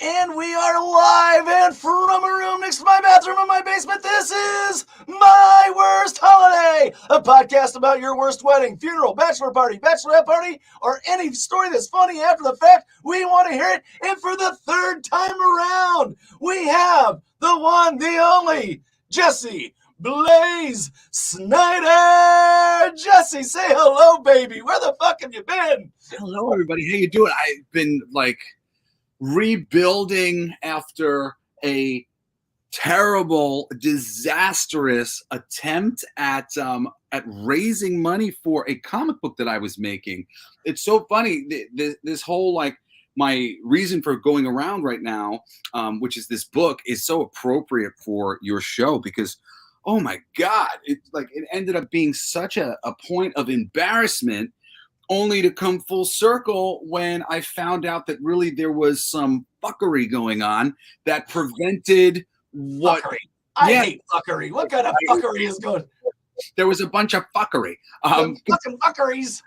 And we are live and from a room next to my bathroom in my basement. This is My Worst Holiday, a podcast about your worst wedding, funeral, bachelor party, bachelorette party, or any story that's funny after the fact. We want to hear it. And for the third time around, we have the one, the only, Jesse Blaze Snider. Jesse, say hello, baby. Where the fuck have you been? Hello, everybody. How you doing? I've been rebuilding after a terrible, disastrous attempt at raising money for a comic book that I was making. It's so funny. This whole my reason for going around right now, which is this book, is so appropriate for your show because, oh my God, it ended up being such a point of embarrassment, only to come full circle when I found out that really there was some fuckery going on that prevented what. Fuckery. I hate fuckery. What kind of fuckery is going? There was a bunch of fuckery. Fucking fuckeries.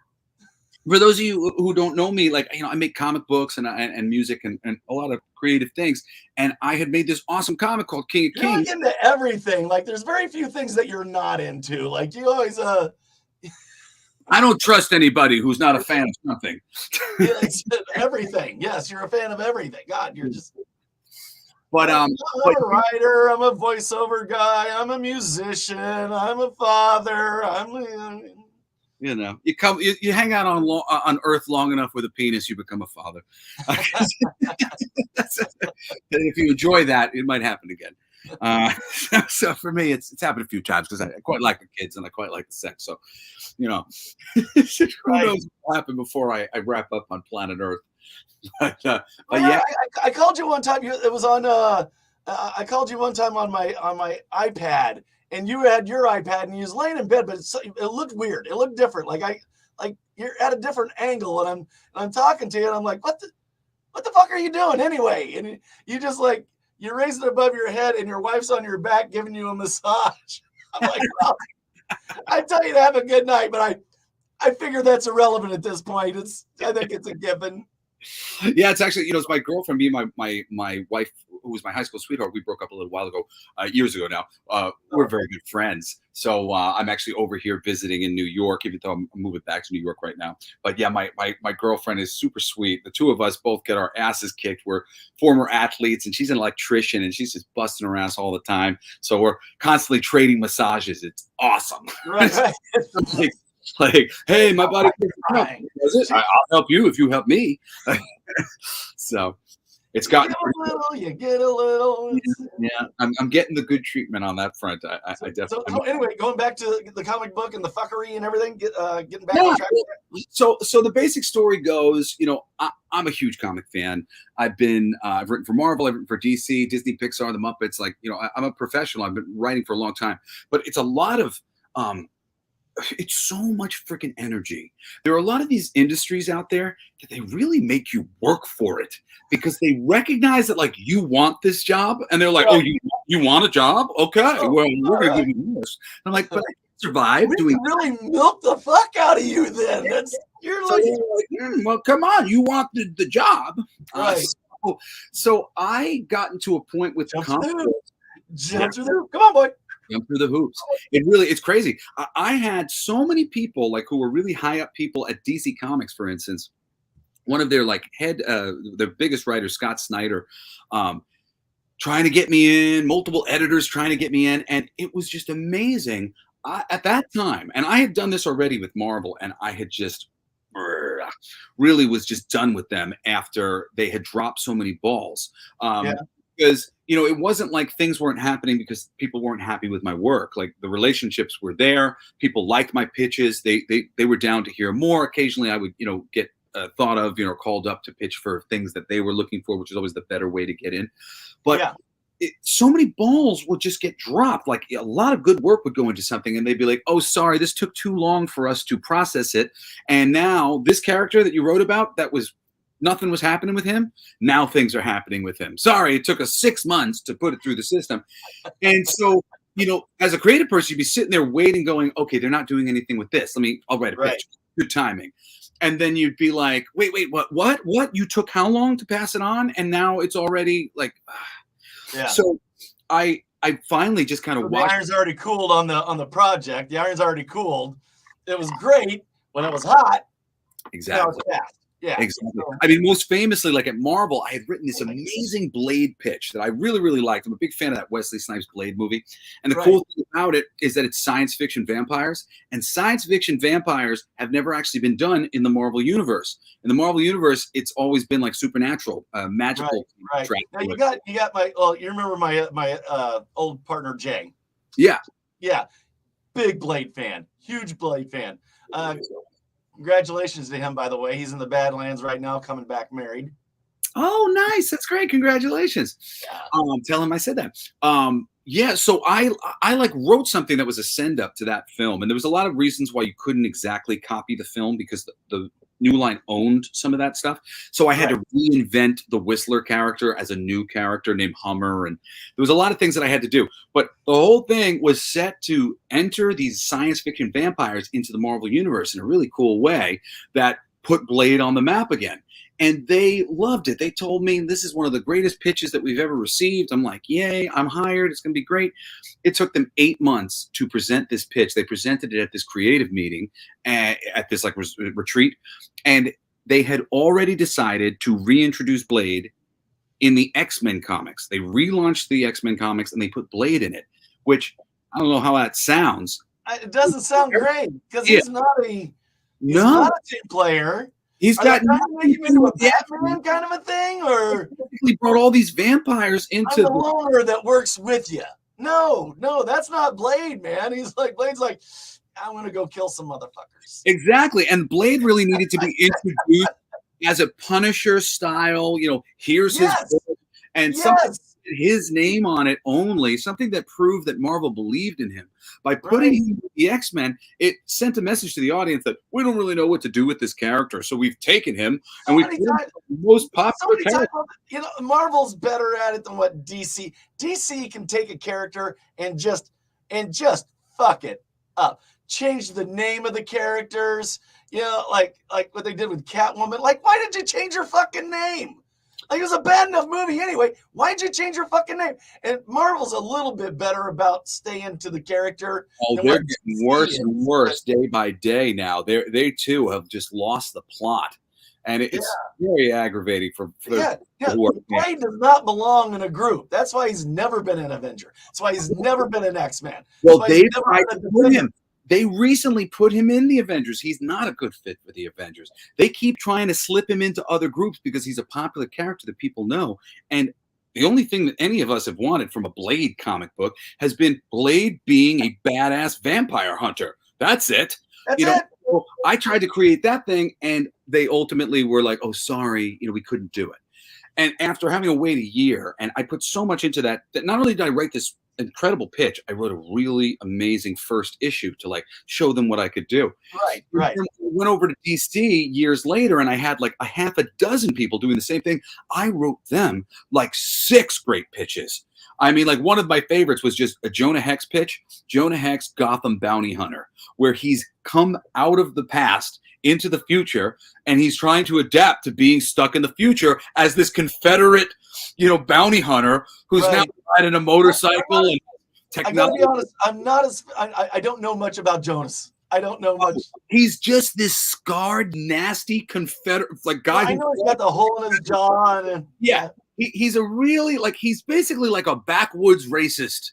For those of you who don't know me, I make comic books and music and a lot of creative things. And I had made this awesome comic called King of Kings. You're into everything. There's very few things that you're not into. You always I don't trust anybody who's not a fan of something. Everything. Yes, you're a fan of everything. God, you're just. But I'm a writer. I'm a voiceover guy. I'm a musician. I'm a father. You hang out on Earth long enough with a penis, you become a father. If you enjoy that, it might happen again. So for me, it's happened a few times because I quite like the kids and I quite like the sex. So, who knows what will happen before I wrap up on planet Earth. But I called you one time. It was on. I called you one time on my iPad, and you had your iPad, and you was laying in bed, but it looked weird. It looked different. You're at a different angle, and I'm talking to you, and I'm like, what the fuck are you doing anyway? And you just you're raising it above your head, and your wife's on your back giving you a massage. I'm like, well, I tell you to have a good night, but I figure that's irrelevant at this point. I think it's a given. Yeah, it's actually, it's my girlfriend, me and my wife, who was my high school sweetheart. We broke up a little while ago, years ago now. We're very good friends. So I'm actually over here visiting in New York, even though I'm moving back to New York right now. But yeah, my girlfriend is super sweet. The two of us both get our asses kicked. We're former athletes, and she's an electrician, and she's just busting her ass all the time. So we're constantly trading massages. It's awesome. Right. Hey, my body. I'll help you if you help me. So it's gotten you get a little. Yeah, I'm getting the good treatment on that front. I definitely. So anyway, going back to the comic book and the fuckery and everything, getting back on track. So the basic story goes, I'm a huge comic fan. I've written for Marvel, I've written for DC, Disney, Pixar, the Muppets. I'm a professional. I've been writing for a long time, but it's a lot of it's so much freaking energy. There are a lot of these industries out there that they really make you work for it because they recognize that you want this job, and they're like, right. Oh, you want a job? Okay, well, we're gonna give you this. I'm like, but I can survive doing. Really milk the fuck out of you then. You're well, come on, you want the job, right? So I got into a point with Jump through the hoop. Come on, boy. Jump through the hoops. It's crazy. I had so many people who were really high up people at DC Comics, for instance. One of their their biggest writer, Scott Snyder, trying to get me in, multiple editors trying to get me in. And it was just amazing at that time. And I had done this already with Marvel, and I had just really was just done with them after they had dropped so many balls. Because, it wasn't like things weren't happening because people weren't happy with my work. The relationships were there. People liked my pitches. They were down to hear more. Occasionally I would, get thought of, called up to pitch for things that they were looking for, which is always the better way to get in. But so many balls would just get dropped. A lot of good work would go into something, and they'd be like, oh, sorry, this took too long for us to process it. And now this character that you wrote about, nothing was happening with him. Now things are happening with him. Sorry, it took us 6 months to put it through the system. And so, as a creative person, you'd be sitting there waiting, going, okay, they're not doing anything with this. I'll write a pitch. Good timing. and then you'd be like, wait, what? You took how long to pass it on, and now it's already like, Yeah. So I finally just kind of The watched. iron's already cooled on the project. The iron's already cooled. It was great when it was hot. Exactly. Now it's fast. Yeah, exactly. I mean, most famously, like at Marvel, I had written this amazing Blade pitch that I really, really liked. I'm a big fan of that Wesley Snipes Blade movie. And the cool thing about it is that it's science fiction vampires. And science fiction vampires have never actually been done in the Marvel Universe. In the Marvel Universe, it's always been like supernatural, magical. Right. Now you got my, well, you remember my old partner, Jay? Yeah. Yeah. Big Blade fan. Huge Blade fan. Congratulations to him, by the way. He's in the Badlands right now, coming back married. Oh, nice. That's great. Congratulations. Yeah. Tell him I said that. Yeah, so I like wrote something that was a send up to that film, and there was a lot of reasons why you couldn't exactly copy the film because the New Line owned some of that stuff. So I had to reinvent the Whistler character as a new character named Hummer, and there was a lot of things that I had to do. But the whole thing was set to enter these science fiction vampires into the Marvel Universe in a really cool way that put Blade on the map again. And they loved it. They told me this is one of the greatest pitches that we've ever received. I'm like, yay, I'm hired. It's going to be great. It took them 8 months to present this pitch. They presented it at this creative meeting, at this like retreat. And they had already decided to reintroduce Blade in the X-Men comics. They relaunched the X-Men comics and they put Blade in it, which I don't know how that sounds. It doesn't sound great because he's not a team player. He's got nothing to do with Batman kind of a thing, or he brought all these vampires into the loner that works with you. No, that's not Blade, man. Blade's like, I'm gonna go kill some motherfuckers. Exactly, and Blade really needed to be introduced as a Punisher style. Here's his book, and something his name on it only, something that proved that Marvel believed in him. By putting him in the X-Men, it sent a message to the audience that we don't really know what to do with this character, so we've taken him and we've put him the most popular character. Marvel's better at it than what DC. DC can take a character and just fuck it up. Change the name of the characters, like what they did with Catwoman. Like, why did you change your fucking name? Like, it was a bad enough movie anyway. Why'd you change your fucking name? And Marvel's a little bit better about staying to the character. Oh, they're getting worse and worse day by day now. They too have just lost the plot. And it's very aggravating for Blade does not belong in a group. That's why he's never been an Avenger. That's why he's never been an X-Man. Well, they tried to put him. They recently put him in the Avengers. He's not a good fit for the Avengers. They keep trying to slip him into other groups because he's a popular character that people know. And the only thing that any of us have wanted from a Blade comic book has been Blade being a badass vampire hunter. That's it. That's it. So I tried to create that thing, and they ultimately were like, oh, sorry, we couldn't do it. And after having to wait a year, and I put so much into that not only did I write this incredible pitch, I wrote a really amazing first issue to like show them what I could do. Right. I went over to DC years later, and I had like a half a dozen people doing the same thing. I wrote them like 6 great pitches. I mean, like one of my favorites was just a Jonah Hex pitch, Jonah Hex Gotham Bounty Hunter, where he's come out of the past into the future, and he's trying to adapt to being stuck in the future as this Confederate, bounty hunter who's now riding a motorcycle and technology. I gotta be honest, I don't know much about Jonas. I don't know much. He's just this scarred, nasty Confederate guy. I know he's got the hole in his jaw. And he's a really he's basically like a backwoods racist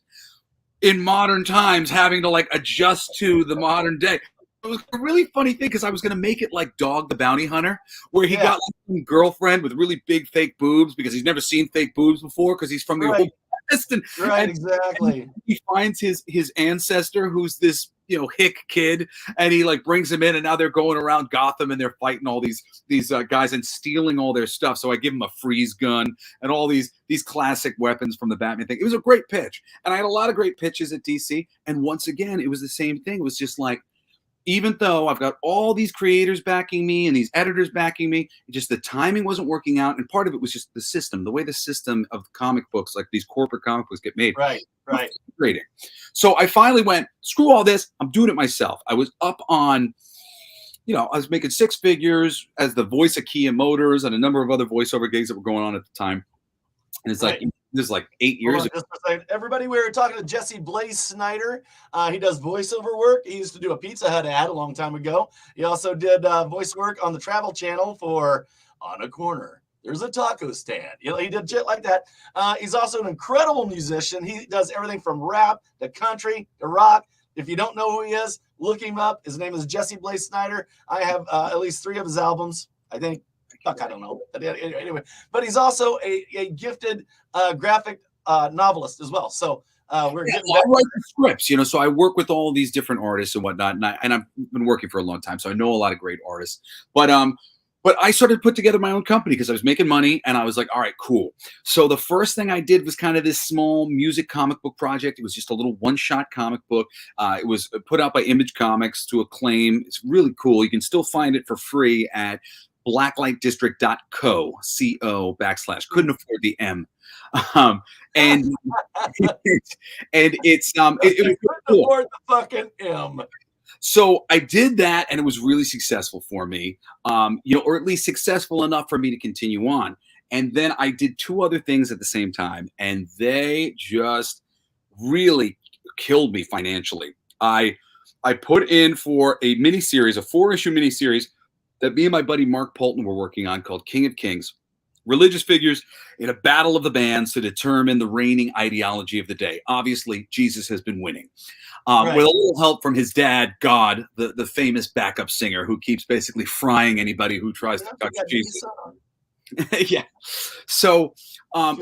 in modern times, having to adjust to the modern day. It was a really funny thing because I was going to make it like Dog the Bounty Hunter, where he got some girlfriend with really big fake boobs because he's never seen fake boobs before because he's from the old West. Exactly. And he finds his ancestor who's this hick kid, and he brings him in, and now they're going around Gotham and they're fighting all these guys and stealing all their stuff. So I give him a freeze gun and all these classic weapons from the Batman thing. It was a great pitch, and I had a lot of great pitches at DC. And once again, it was the same thing. It was just like, even though I've got all these creators backing me and these editors backing me, just the timing wasn't working out. And part of it was just the system, the way the system of comic books, like these corporate comic books, get made. Right. So I finally went, screw all this. I'm doing it myself. I was up on I was making six figures as the voice of Kia Motors and a number of other voiceover gigs that were going on at the time. And it's like, Right. this is like 8 Hold years on ago. just for a second. Everybody, we were talking to Jesse Blaze Snider. He does voiceover work. He used to do a Pizza Hut ad a long time ago. He also did voice work on the Travel Channel for On a Corner. There's a taco stand. He did shit like that. He's also an incredible musician. He does everything from rap to country to rock. If you don't know who he is, look him up. His name is Jesse Blaze Snider. I have at least 3 of his albums, I think. Fuck, I don't know. Anyway, but he's also a gifted graphic novelist as well. So we're getting I write the scripts, so I work with all these different artists and whatnot, and I've been working for a long time, so I know a lot of great artists. But I started to put together my own company because I was making money, and I was like, all right, cool. So the first thing I did was kind of this small music comic book project. It was just a little one-shot comic book. It was put out by Image Comics to Acclaim. It's really cool. You can still find it for free at blacklightdistrict.co, C-O / couldn't afford the M. And it's it was cool. Afford the fucking M. So I did that, and it was really successful for me, or at least successful enough for me to continue on. And then I did 2 other things at the same time, and they just really killed me financially. I put in for a miniseries, a 4-issue miniseries that me and my buddy Mark Polton were working on called King of Kings. Religious figures in a battle of the bands to determine the reigning ideology of the day. Obviously, Jesus has been winning. Right. With a little help from his dad, God, the famous backup singer who keeps basically frying anybody who tries to touch Jesus. Yeah. So I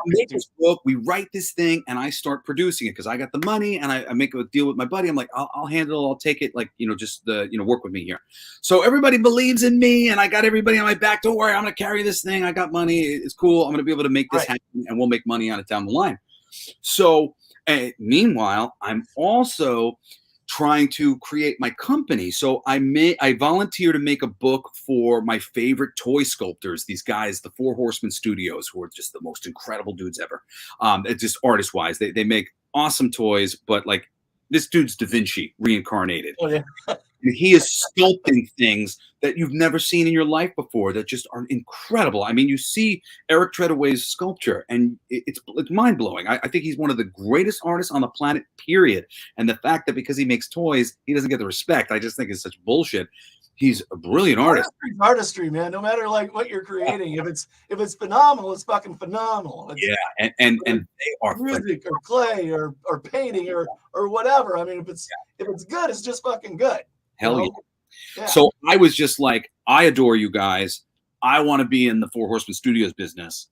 make this book, we write this thing, and I start producing it because I got the money, and I make a deal with my buddy. I'm like, I'll handle it, I'll take it, just work with me here. So everybody believes in me, and I got everybody on my back. Don't worry, I'm gonna carry this thing. I got money. It's cool. I'm gonna be able to make this happen, and we'll make money on it down the line. So meanwhile, I'm also trying to create my company. So I volunteer to make a book for my favorite toy sculptors, these guys, the 4 Horsemen Studios, who are just the most incredible dudes ever. It's just artist-wise. They make awesome toys, but like this dude's Da Vinci reincarnated. Oh, yeah. And he is sculpting things that you've never seen in your life before that just are incredible. I mean, you see Eric Treadaway's sculpture, and it's mind-blowing. I think he's one of the greatest artists on the planet, period. And the fact that because he makes toys, he doesn't get the respect, I just think is such bullshit. He's a brilliant artist. Artistry, man. No matter like what you're creating, if it's phenomenal, it's fucking phenomenal. It's, and they are music or clay or painting or whatever. I mean, if it's good, it's just fucking good. Hell yeah. So I was just like, I adore you guys. I want to be in the 4 Horsemen Studios business.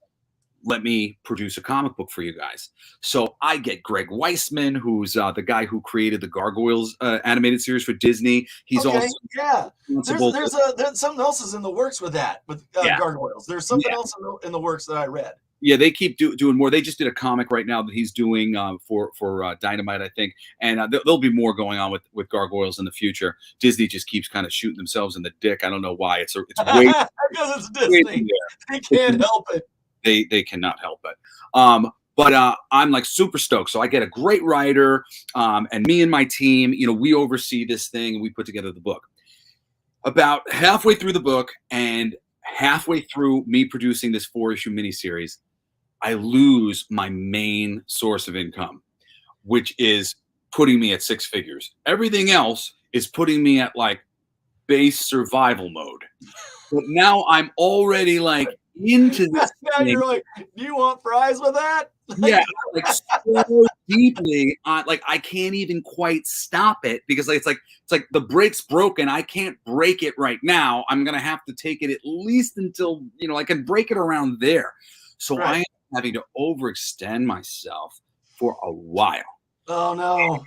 Let me produce a comic book for you guys. So I get Greg Weisman, who's the guy who created the Gargoyles animated series for Disney. He's also there's something else is in the works with that with Gargoyles. There's something else in the works that I read. Yeah, they keep doing more. They just did a comic right now that he's doing for Dynamite, I think, and there'll be more going on with Gargoyles in the future. Disney just keeps kind of shooting themselves in the dick. I don't know why. It's way because it's Disney. They can't help it. They cannot help it. But I'm like super stoked. So I get a great writer, and me and my team, we oversee this thing, and we put together the book. About halfway through the book, and halfway through me producing this 4-issue miniseries, I lose my main source of income, which is putting me at 6 figures. Everything else is putting me at like base survival mode. But now I'm already like into this. Now you're like, do you want fries with that? Yeah, like so deeply, like I can't even quite stop it because it's like the brake's broken. I can't break it right now. I'm gonna have to take it at least until I can break it around there. So I am having to overextend myself for a while. Oh no!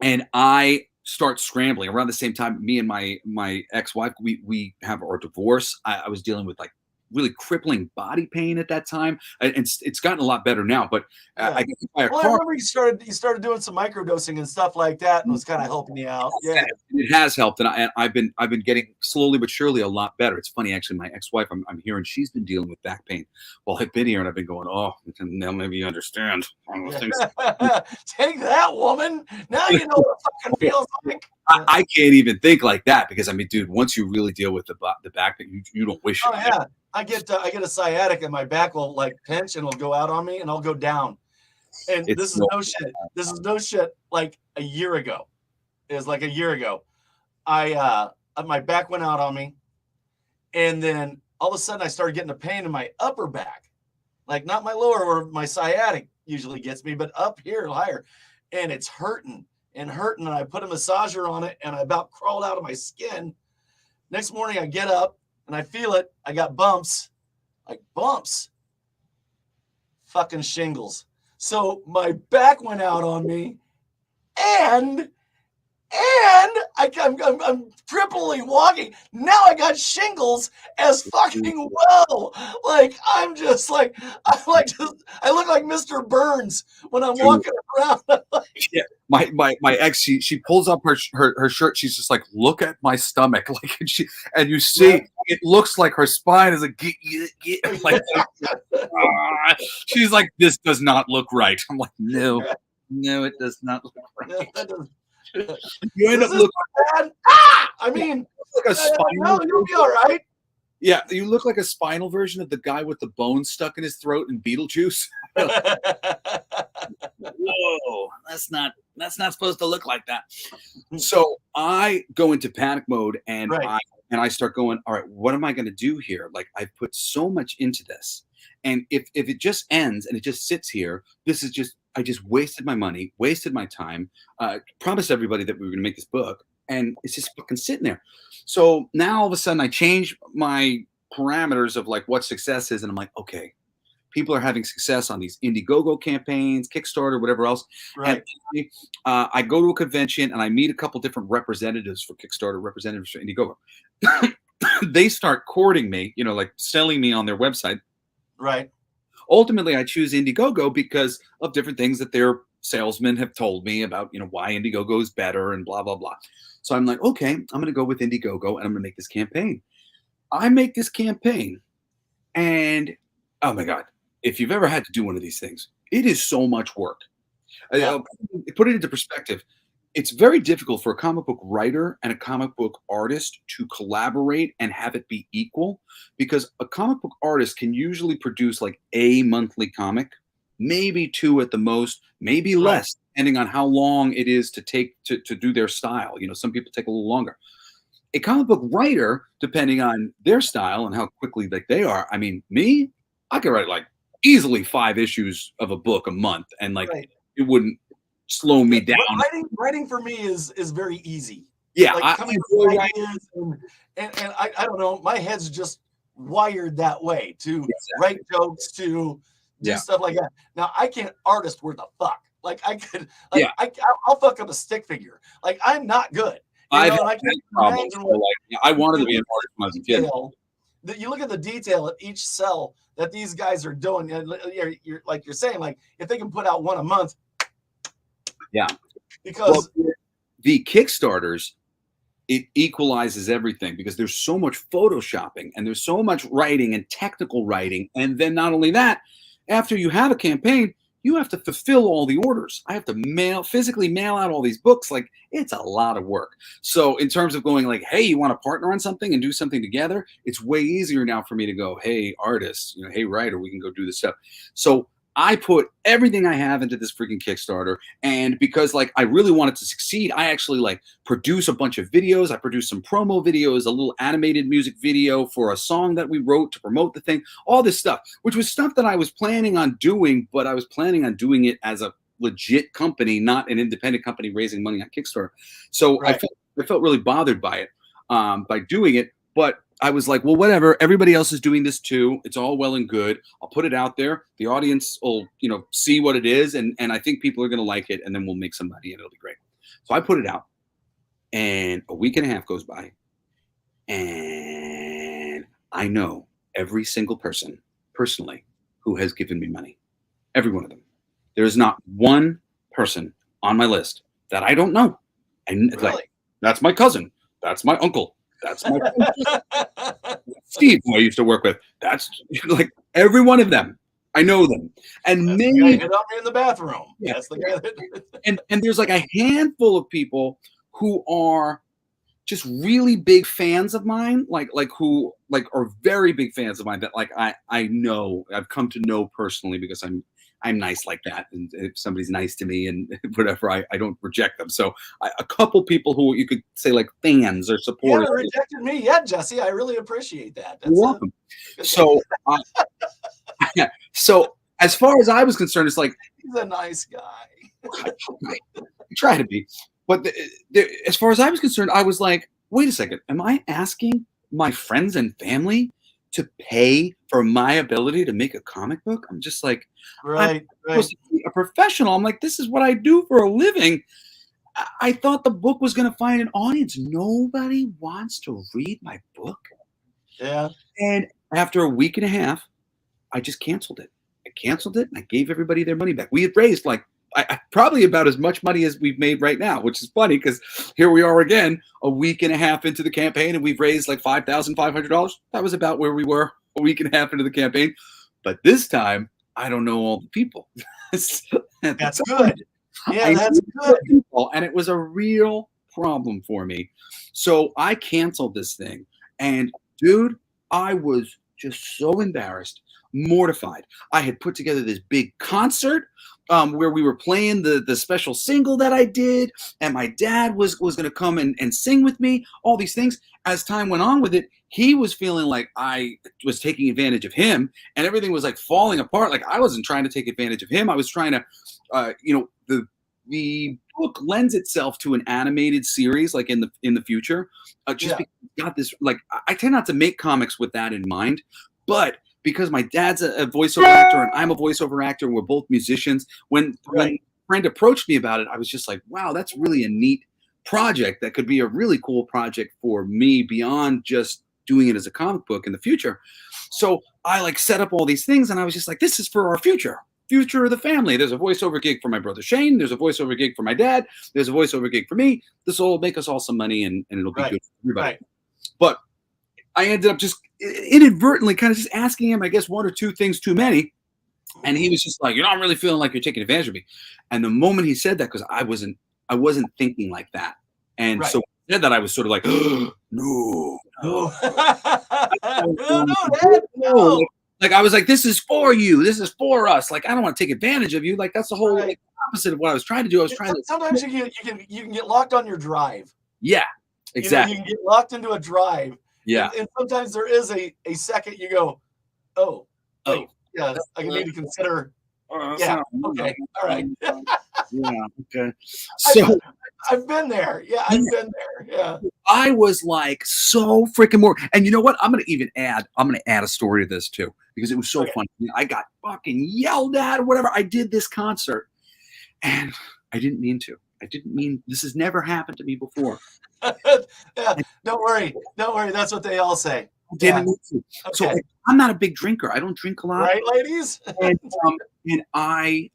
And I start scrambling around the same time. Me and my ex-wife, we have our divorce. I was dealing with like really crippling body pain at that time. And it's gotten a lot better now, but Yeah. I got hit by a Well, I car. remember you started doing some microdosing and stuff like that, and was kind of helping you out. Yeah. It has helped, and I've been getting slowly but surely a lot better. It's funny, actually. My ex-wife, I'm hearing she's been dealing with back pain. Well, I've been here, and I've been going, oh, now maybe you understand. Yeah. Take that, woman. Now you know what it fucking feels like. I can't even think like that because I mean, dude, once you really deal with the back pain, you don't wish Oh it. yeah, I get a sciatic, and my back will like pinch and will go out on me, and I'll go down. And this is no shit. This is no shit. Like a year ago, it was like a year ago. My back went out on me, and then all of a sudden I started getting a pain in my upper back, like not my lower where my sciatic usually gets me, but up here higher, and it's hurting and hurting. And I put a massager on it, and I about crawled out of my skin. Next morning I get up and I feel it. I got bumps, like bumps, fucking shingles. So my back went out on me, and I'm triply walking. Now I got shingles as fucking well. Like I'm just like I look like Mr. Burns when I'm walking around. Yeah, my ex, she pulls up her shirt. She's just like, look at my stomach, like, and you see it looks like her spine is like, like she's like, this does not look right. I'm like, no, it does not look right. You end up looking bad. I mean, like a spinal. No, you'll be all right. Yeah, you look like a spinal version of the guy with the bone stuck in his throat in Beetlejuice. Whoa, that's not supposed to look like that. So I go into panic mode, and I start going, all right, what am I going to do here? Like, I've put so much into this, and if it just ends and it just sits here, I just wasted my money, wasted my time, promised everybody that we were going to make this book, and it's just fucking sitting there. So now all of a sudden I change my parameters of like what success is, and I'm like, okay, people are having success on these Indiegogo campaigns, Kickstarter, whatever else. Right. And I go to a convention and I meet a couple different representatives for Kickstarter, representatives for Indiegogo. They start courting me, like selling me on their website. Right. Ultimately, I choose Indiegogo because of different things that their salesmen have told me about, why Indiegogo is better and blah, blah, blah. So I'm like, okay, I'm going to go with Indiegogo and I'm going to make this campaign. I make this campaign, and oh my God, if you've ever had to do one of these things, it is so much work. Yeah. Put it into perspective. It's very difficult for a comic book writer and a comic book artist to collaborate and have it be equal, because a comic book artist can usually produce like a monthly comic, maybe two at the most, maybe less, depending on how long it is to take to do their style. Some people take a little longer. A comic book writer, depending on their style and how quickly like they are, I mean, me, I could write like easily 5 issues of a book a month, and like it wouldn't slow me down. Writing for me is very easy. Yeah, like coming up with ideas and I don't know, my head's just wired that way to write jokes, to do stuff like that. Now I can't artist worth a fuck. Like I could, I'll fuck up a stick figure. Like I'm not good. I can't imagine I wanted to be an artist when I was a kid. You look at the detail of each cell that these guys are doing. You're like you're saying, like if they can put out one a month. Yeah. Because the Kickstarters, it equalizes everything because there's so much photoshopping and there's so much writing and technical writing. And then not only that, after you have a campaign, you have to fulfill all the orders. I have to physically mail out all these books. Like, it's a lot of work. So in terms of going like, hey, you want to partner on something and do something together? It's way easier now for me to go, hey, artist, hey, writer, we can go do this stuff. So I put everything I have into this freaking Kickstarter, and because like I really wanted to succeed, I actually like produce a bunch of videos. I produced some promo videos, a little animated music video for a song that we wrote to promote the thing, all this stuff, which was stuff that I was planning on doing, but I was planning on doing it as a legit company, not an independent company raising money on Kickstarter. So I felt really bothered by it, by doing it, but I was like, well, whatever. Everybody else is doing this too. It's all well and good. I'll put it out there. The audience will, see what it is. And I think people are going to like it. And then we'll make some money and it'll be great. So I put it out. And a week and a half goes by. And I know every single person personally who has given me money. Every one of them. There is not one person on my list that I don't know. And it's like, Really? that's my cousin. That's my uncle. That's my friend Steve, who I used to work with. That's like every one of them. I know them. And That's the guy many, hit on me in the bathroom. yeah, That's the guy that. and there's like a handful of people who are just really big fans of mine, like who like are very big fans of mine that like I know I've come to know personally because I'm nice like that, and if somebody's nice to me and whatever, I don't reject them. So a couple people who you could say like fans or You supporters. haven't rejected me yet, Jesse. I really appreciate that. You're welcome. So so as far as I was concerned, it's like He's a nice guy. I try to be. But as far as I was concerned, I was like, wait a second, am I asking my friends and family to pay for my ability to make a comic book? I'm just like, Right, I'm supposed to be a professional. I'm like, this is what I do for a living. I thought the book was going to find an audience. Nobody wants to read my book. Yeah. And after a week and a half, I just canceled it. I canceled it and I gave everybody their money back. We had raised like probably about as much money as we've made right now, which is funny because here we are again, a week and a half into the campaign, and we've raised like $5,500. That was about where we were a week and a half into the campaign. But this time, I don't know all the people. That's good. Yeah, that's good. People, and it was a real problem for me. So I canceled this thing. And dude, I was just so embarrassed, mortified. I had put together this big concert where we were playing the special single that I did, and my dad was going to come and sing with me, all these things. As time went on with it, he was feeling like I was taking advantage of him, and everything was like falling apart. Like I wasn't trying to take advantage of him. I was trying to, the book lends itself to an animated series like in the future. Just because it's got this, like, I tend not to make comics with that in mind, but because my dad's a voiceover actor and I'm a voiceover actor and we're both musicians, when a friend approached me about it, I was just like, wow, that's really a neat project. That could be a really cool project for me beyond just doing it as a comic book in the future. So I like set up all these things and I was just like, this is for our future of the family. There's a voiceover gig for my brother Shane. There's a voiceover gig for my dad. There's a voiceover gig for me. This will make us all some money and it'll be good for everybody. Right. But I ended up just inadvertently kind of just asking him, I guess, one or two things too many. And he was just like, you know, I'm really feeling like you're taking advantage of me. And the moment he said that, because I wasn't thinking like that. And so he said that, I was sort of like, oh, no. No. Like I was like, this is for you. This is for us. Like, I don't want to take advantage of you. Like, that's the whole like, opposite of what I was trying to do. I was trying to. Sometimes you can get locked on your drive. Yeah, exactly. You can get locked into a drive. Yeah. And sometimes there is a second you go, wait, yeah, I need to consider. Yeah. Okay. All right. Yeah. Okay. So I've been there. Yeah, I've been there. Yeah. I was like so freaking more. And you know what? I'm gonna add a story to this too, because it was so funny. I got fucking yelled at or whatever. I did this concert and I didn't mean to. This has never happened to me before. Yeah, don't worry. That's what they all say. I didn't mean to. Okay. So I'm not a big drinker. I don't drink a lot. Right, ladies? And I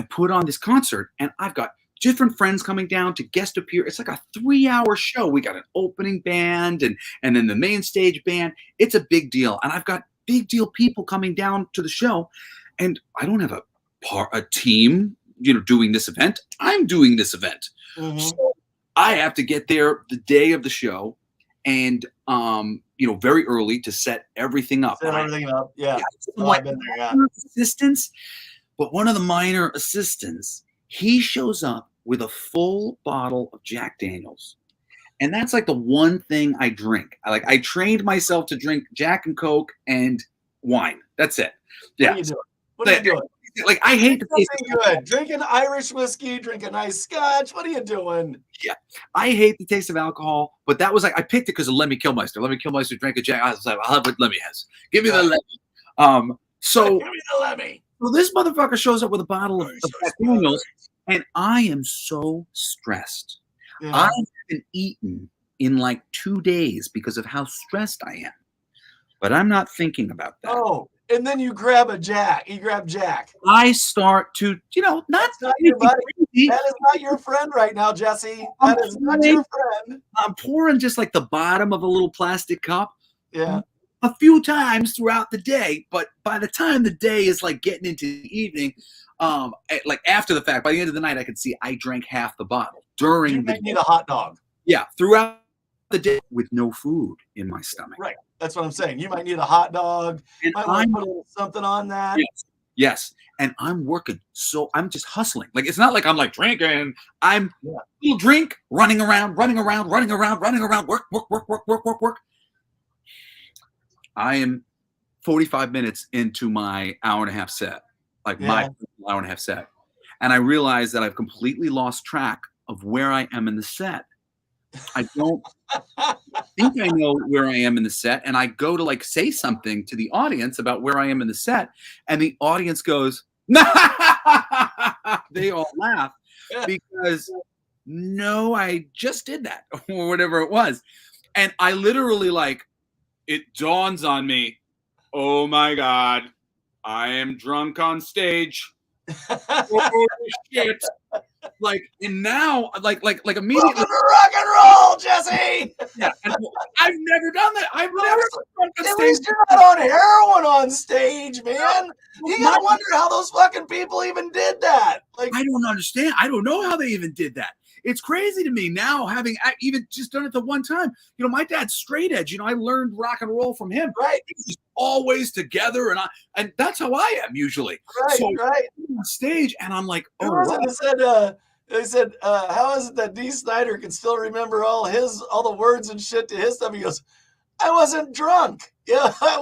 put on this concert and I've got different friends coming down to guest appear. It's like a 3-hour show. We got an opening band and then the main stage band. It's a big deal. And I've got big deal people coming down to the show. And I don't have a team, doing this event. I'm doing this event. Mm-hmm. So I have to get there the day of the show and, very early to set everything up. Set everything up. Yeah. I've been there, assistants, but one of the minor assistants, he shows up with a full bottle of Jack Daniels. And that's like the one thing I drink. I trained myself to drink Jack and Coke and wine. That's it. Yeah. What are you doing? Like, I hate the taste good. Drinking Irish whiskey, drinking nice scotch. What are you doing? Yeah. I hate the taste of alcohol, but that was like, I picked it because of Lemmy Kilmister. Lemmy Kilmister drank a Jack. I was like, I'll have what Lemmy has. Give me the Lemmy. So give me the Lemmy. So this motherfucker shows up with a bottle of Jack Daniels, and I am so stressed. Yeah. I haven't eaten in like 2 days because of how stressed I am. but I'm not thinking about that. Oh, and then you grab a Jack. You grab Jack. I start to, not That's not your buddy. That is not your friend right now, Jesse. That is not your friend. I'm pouring just like the bottom of a little plastic cup. Yeah. A few times throughout the day, but by the time the day is like getting into the evening, like after the fact, by the end of the night, I could see I drank half the bottle during You the might need a hot dog. Yeah, throughout the day with no food in my stomach. Right. That's what I'm saying. You might need a hot dog. And Might want to put a little something on that. Yes. And I'm working. So I'm just hustling. Like, it's not like I'm like drinking. I'm little drink, running around, work. I am 45 minutes into my hour and a half set, like my hour and a half set. And I realize that I've completely lost track of where I am in the set. I don't think I know where I am in the set. And I go to like say something to the audience about where I am in the set. And the audience goes, they all laugh because no, I just did that or whatever it was. And I literally like, it dawns on me, oh my God, I am drunk on stage. Holy shit. Like, and now, like immediately. Welcome to rock and roll, Jesse. Yeah, and I've never done that. I've never drunk on At stage. least you're not on heroin on stage, man. You gotta wonder how those fucking people even did that. Like, I don't understand. I don't know how they even did that. It's crazy to me now, having even just done it the one time. My dad's straight edge. I learned rock and roll from him. Right. He's just always together, and that's how I am usually. Right. So right. I'm on stage, and I'm like, oh. They said, how is it that D. Snider can still remember all the words and shit to his stuff? He goes, I wasn't drunk. Yeah, I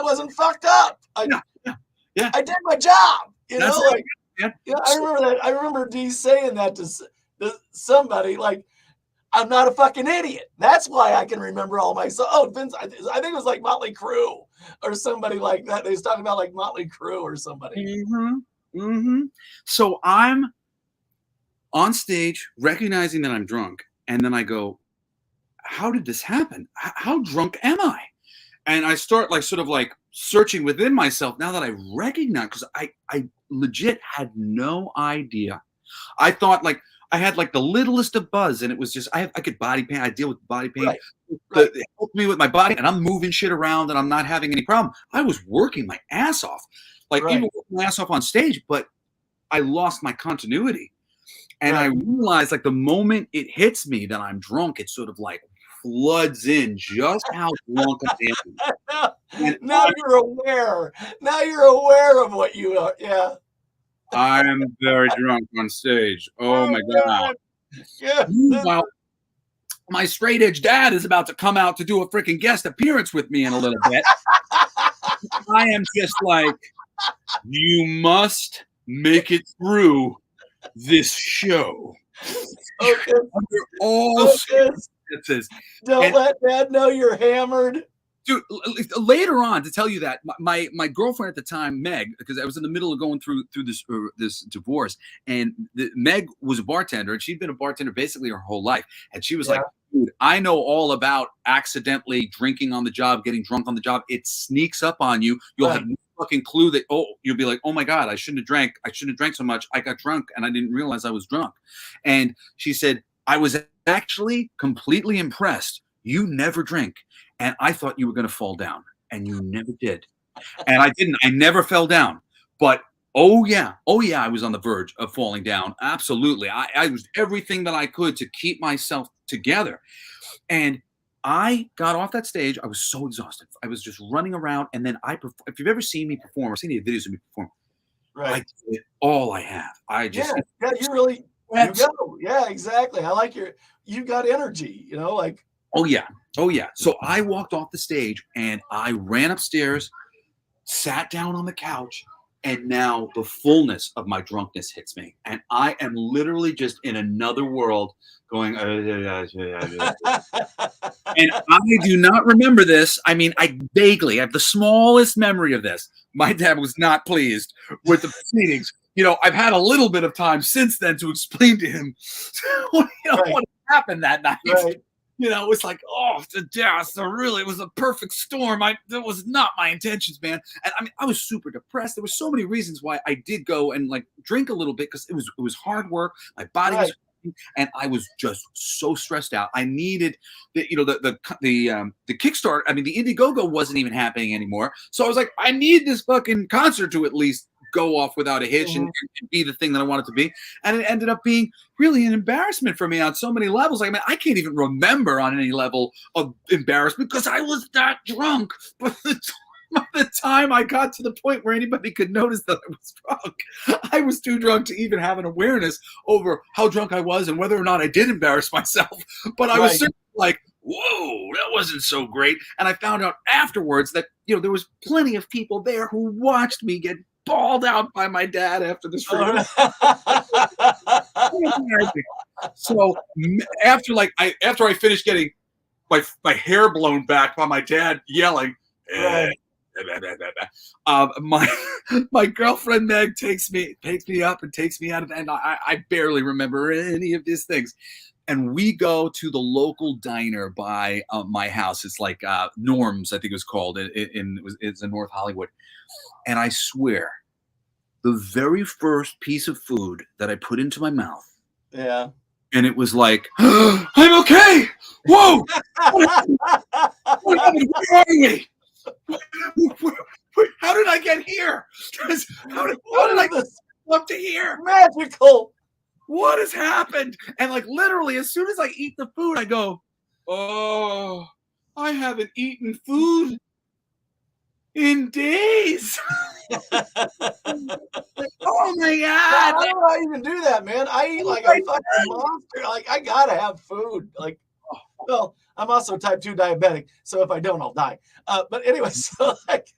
wasn't fucked up. I did my job. That's right. I remember that. I remember D saying that to somebody, like, I'm not a fucking idiot. That's why I can remember all my. Oh, Vince, I think it was like Motley Crue or somebody like that. They was talking about like Motley Crue or somebody. So I'm on stage, recognizing that I'm drunk, and then I go, how did this happen? How drunk am I? And I start like sort of like searching within myself now that I recognize, because I legit had no idea. I thought like I had like the littlest of buzz, and it was just I could body pain. I deal with body pain. Right. It helped me with my body, and I'm moving shit around, and I'm not having any problem. I was working my ass off, like even working my ass off on stage, but I lost my continuity. And I realized, like, the moment it hits me that I'm drunk, it sort of like floods in just how drunk I am. Now you're aware. Now you're aware of what you are. Yeah. I am very drunk on stage. Oh my God. Yeah. Meanwhile, my straight edge dad is about to come out to do a freaking guest appearance with me in a little bit. I am just like, you must make it through this show. Okay. Under all circumstances. Don't let dad know you're hammered. Dude, later on, to tell you that, my girlfriend at the time, Meg, because I was in the middle of going through this divorce, and Meg was a bartender, and she'd been a bartender basically her whole life. And she was like, dude, I know all about accidentally drinking on the job, getting drunk on the job. It sneaks up on you. You'll have no fucking clue that, you'll be like, oh my God, I shouldn't have drank. I shouldn't have drank so much. I got drunk, and I didn't realize I was drunk. And she said, I was actually completely impressed. You never drink. And I thought you were going to fall down, and you never did. And I didn't. I never fell down. But, oh yeah, I was on the verge of falling down. Absolutely. I was everything that I could to keep myself together. And I got off that stage. I was so exhausted. I was just running around. And then if you've ever seen me perform or seen any videos of me perform, I did all I have. I just. Yeah, you really, you go. Yeah, exactly. I like you got energy, like. Oh yeah. So I walked off the stage and I ran upstairs, sat down on the couch, and now the fullness of my drunkenness hits me. And I am literally just in another world going, and I do not remember this. I mean, I vaguely have the smallest memory of this. My dad was not pleased with the proceedings. I've had a little bit of time since then to explain to him what happened that night. Right. You know, it's like, oh, yeah, so really, it was a perfect storm. That was not my intentions, man. And I mean, I was super depressed. There were so many reasons why I did go and like drink a little bit because it was hard work. My body Right. was, and I was just so stressed out. I needed the Kickstarter. I mean, the Indiegogo wasn't even happening anymore. So I was like, I need this fucking concert to at least go off without a hitch and be the thing that I want it to be. And it ended up being really an embarrassment for me on so many levels. Like, I mean, I can't even remember on any level of embarrassment because I was that drunk. But by the time I got to the point where anybody could notice that I was drunk, I was too drunk to even have an awareness over how drunk I was and whether or not I did embarrass myself. But I was certainly like, whoa, that wasn't so great. And I found out afterwards that, you know, there was plenty of people there who watched me get bawled out by my dad after this. So after I finished getting my hair blown back by my dad yelling, my girlfriend Meg takes me up and takes me out of, and I barely remember any of these things. And we go to the local diner by my house. It's like Norm's, I think it was called. It's in North Hollywood. And I swear, the very first piece of food that I put into my mouth, and it was like, I'm okay. Whoa! Where are we? How did I get here? How did I get up to here? Magical. What has happened? And like literally, as soon as I eat the food, I go, oh, I haven't eaten food in days. Oh my God. How do I even do that, man? I eat like a fucking monster. Like, I gotta have food. Like, well, I'm also type 2 diabetic, so if I don't, I'll die. But anyway, so like,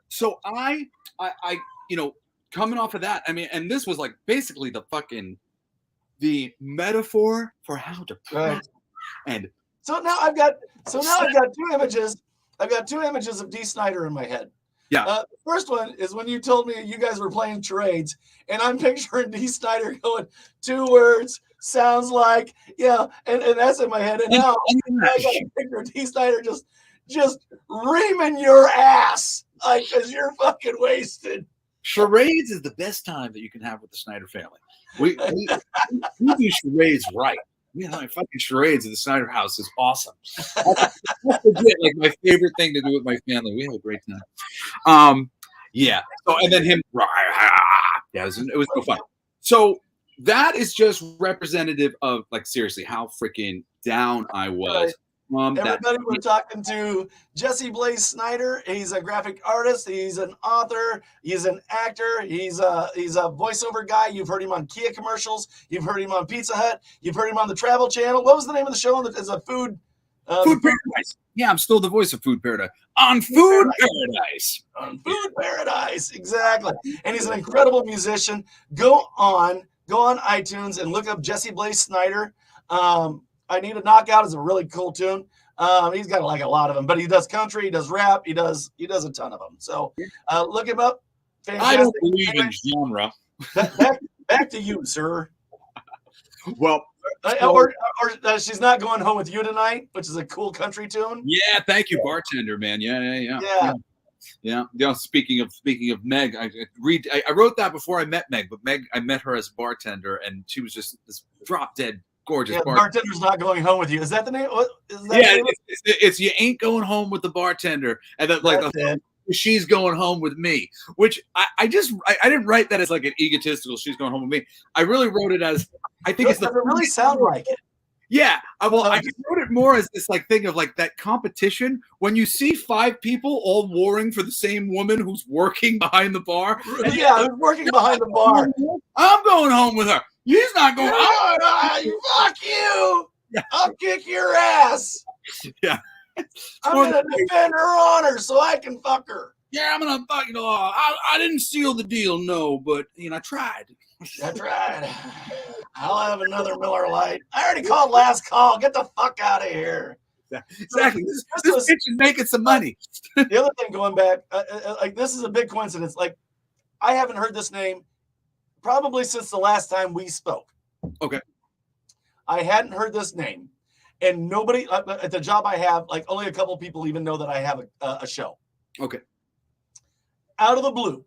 so I, you know, coming off of that, I mean, and this was like basically the metaphor for how depressed and so now I've got two images. I've got two images of Dee Snider in my head. Yeah. The first one is when you told me you guys were playing charades, and I'm picturing Dee Snider going 2 words, sounds like, and that's in my head. And now I got to picture Dee Snider just reaming your ass, like, because you're fucking wasted. Charades is the best time that you can have with the Snider family. We do charades right. You know, fucking charades at the Snider house is awesome. That's legit, like my favorite thing to do with my family. We have a great time. Yeah. So and then him, it was so fun. So that is just representative of like seriously how freaking down I was. Everybody, we're talking to Jesse Blaze Snider. He's a graphic artist. He's an author. He's an actor. He's a voiceover guy. You've heard him on Kia commercials. You've heard him on Pizza Hut. You've heard him on the Travel Channel. What was the name of the show? It's a Food Paradise. Yeah, I'm still the voice of Food Paradise. On Food Paradise. On Food Paradise, exactly. And he's an incredible musician. Go on iTunes and look up Jesse Blaze Snider. I Need a Knockout is a really cool tune. He's got like a lot of them, but he does country, he does rap, he does a ton of them. So look him up. Fantastic. I don't believe in genre. Back to you, sir. Well, or She's Not Going Home with You Tonight, which is a cool country tune. Yeah, thank you, bartender, man. Yeah. You know, speaking of Meg, I wrote that before I met Meg, but Meg, I met her as a bartender, and she was just this drop dead gorgeous bartender's not going home with you. Is that the name? It's you ain't going home with the bartender, and then like she's going home with me. Which I didn't write that as like an egotistical. She's going home with me. I really wrote it as I think does it really sound like it. Yeah, I just wrote it more as this like thing of like that competition when you see 5 people all warring for the same woman who's working behind the bar. Yeah, who's working behind the bar. I'm going home with her. He's not going. Fuck you! Yeah. I'll kick your ass. Yeah, I'm gonna defend her honor so I can fuck her. Yeah, I'm gonna fuck you. I didn't seal the deal, no, but I tried. I tried. I'll have another Miller Lite. I already called last call. Get the fuck out of here. Exactly. This bitch is making some money. The other thing, going back, like this is a big coincidence. Like I haven't heard this name probably since the last time we spoke. Okay. I hadn't heard this name. and nobody at the job I have, like only a couple people even know that I have a show. Okay. Out of the blue,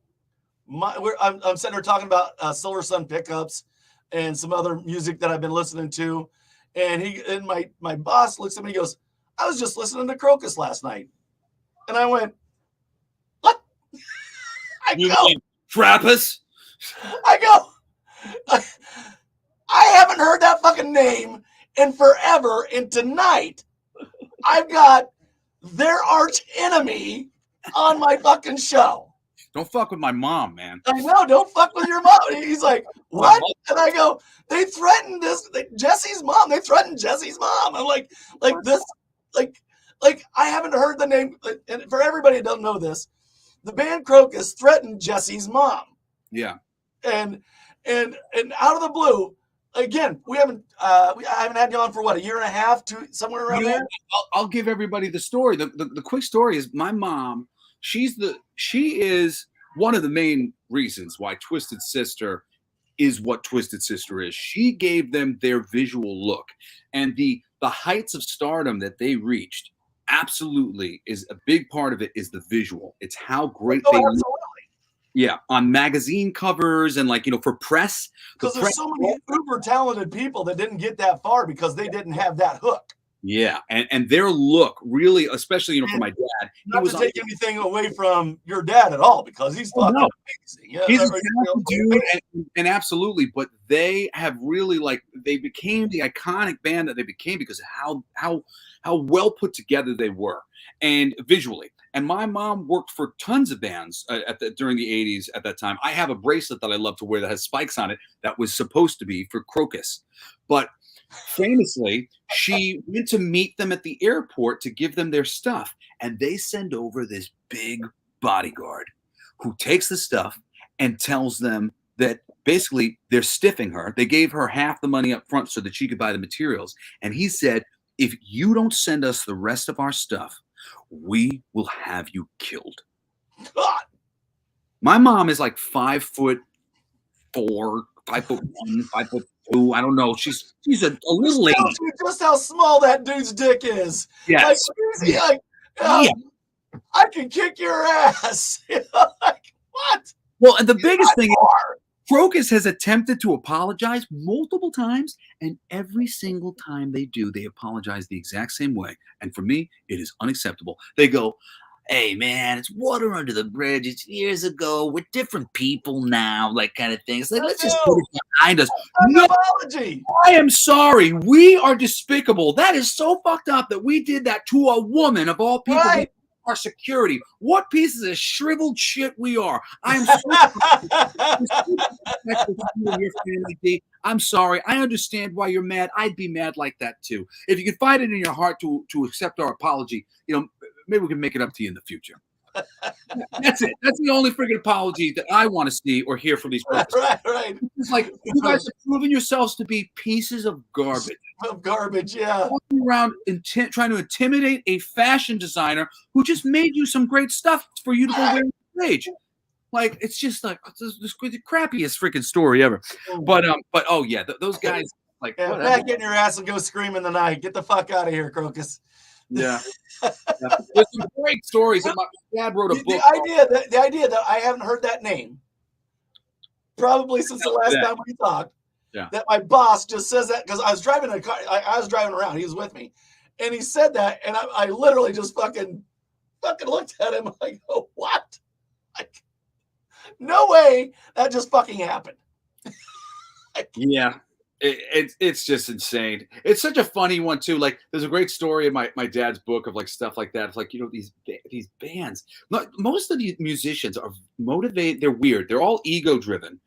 I'm sitting there talking about Silver Sun pickups and some other music that I've been listening to, and my boss looks at me and goes, "I was just listening to Crocus last night," and I went, "What?" You mean Trappist? I go, I haven't heard that fucking name in forever, and tonight I've got their arch enemy on my fucking show. Don't fuck with my mom, man. I know, don't fuck with your mom. He's like, what? And I go, they threatened Jesse's mom. They threatened Jesse's mom. I'm like this, like I haven't heard the name. And for everybody that doesn't know this, the band Crocus threatened Jesse's mom. Yeah. And out of the blue, again, I haven't had you on for what, a year and a half, somewhere around there. I'll give everybody the story. The quick story is my mom. She is one of the main reasons why Twisted Sister is what Twisted Sister is. She gave them their visual look, and the heights of stardom that they reached. Absolutely, is a big part of it. Is the visual. It's how great they look. Yeah, on magazine covers and for press. Because there's so many uber talented people that didn't get that far because they didn't have that hook. Yeah, and their look really, especially for my dad. Not to take anything away from your dad at all, because he's fucking amazing. Yeah, he's a talented dude, and absolutely. But they have really they became the iconic band that they became because of how well put together they were, and visually. And my mom worked for tons of bands during the 80s at that time. I have a bracelet that I love to wear that has spikes on it that was supposed to be for Crocus. But famously, she went to meet them at the airport to give them their stuff. And they send over this big bodyguard who takes the stuff and tells them that basically they're stiffing her. They gave her half the money up front so that she could buy the materials. And he said, if you don't send us the rest of our stuff, we will have you killed. God. My mom is like 5'4", 5'1", 5'2". I don't know. She's a little lady. Just how small that dude's dick is. Yes. I can kick your ass. What? Well, and the biggest thing is, Crocus has attempted to apologize multiple times, and every single time they do, they apologize the exact same way. And for me, it is unacceptable. They go, hey, man, it's water under the bridge. It's years ago. We're different people now, kind of thing. It's like, let's just put it behind us. No apology. I am sorry. We are despicable. That is so fucked up that we did that to a woman of all people. Right. Our security. What pieces of shriveled shit we are. I'm I'm sorry. I understand why you're mad. I'd be mad like that too. If you can find it in your heart to accept our apology, maybe we can make it up to you in the future. That's it. That's the only freaking apology that I want to see or hear from these people. Right. It's like you guys have proven yourselves to be pieces of garbage. Yeah. Walking around trying to intimidate a fashion designer who just made you some great stuff for you to go wear on stage. It's just the crappiest freaking story ever. But oh yeah, those guys back in your ass and go scream in the night. Get the fuck out of here, Crocus. Yeah. There's some great stories. My dad wrote a book. The idea that I haven't heard that name probably since the last time we talked. Yeah. That my boss just says that because I was driving a car. I was driving around. He was with me, and he said that, and I literally just fucking looked at him. I go, what? No way that just fucking happened. Yeah. It's just insane. It's such a funny one too. There's a great story in my dad's book of stuff like that. It's these bands. Most of these musicians are motivated. They're weird. They're all ego driven.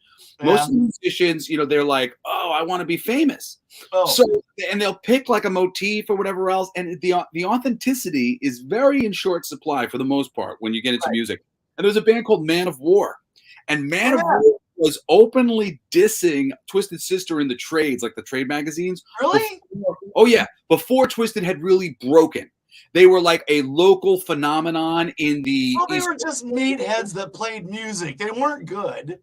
Most of the musicians, they're like, oh, I want to be famous. So, and they'll pick a motif or whatever else. And the authenticity is very in short supply for the most part when you get into music. And there's a band called Man of War. And Man of War was openly dissing Twisted Sister in the trades, the trade magazines. Really? Before Twisted had really broken. They were a local phenomenon in the... Well, they were just meatheads that played music. They weren't good.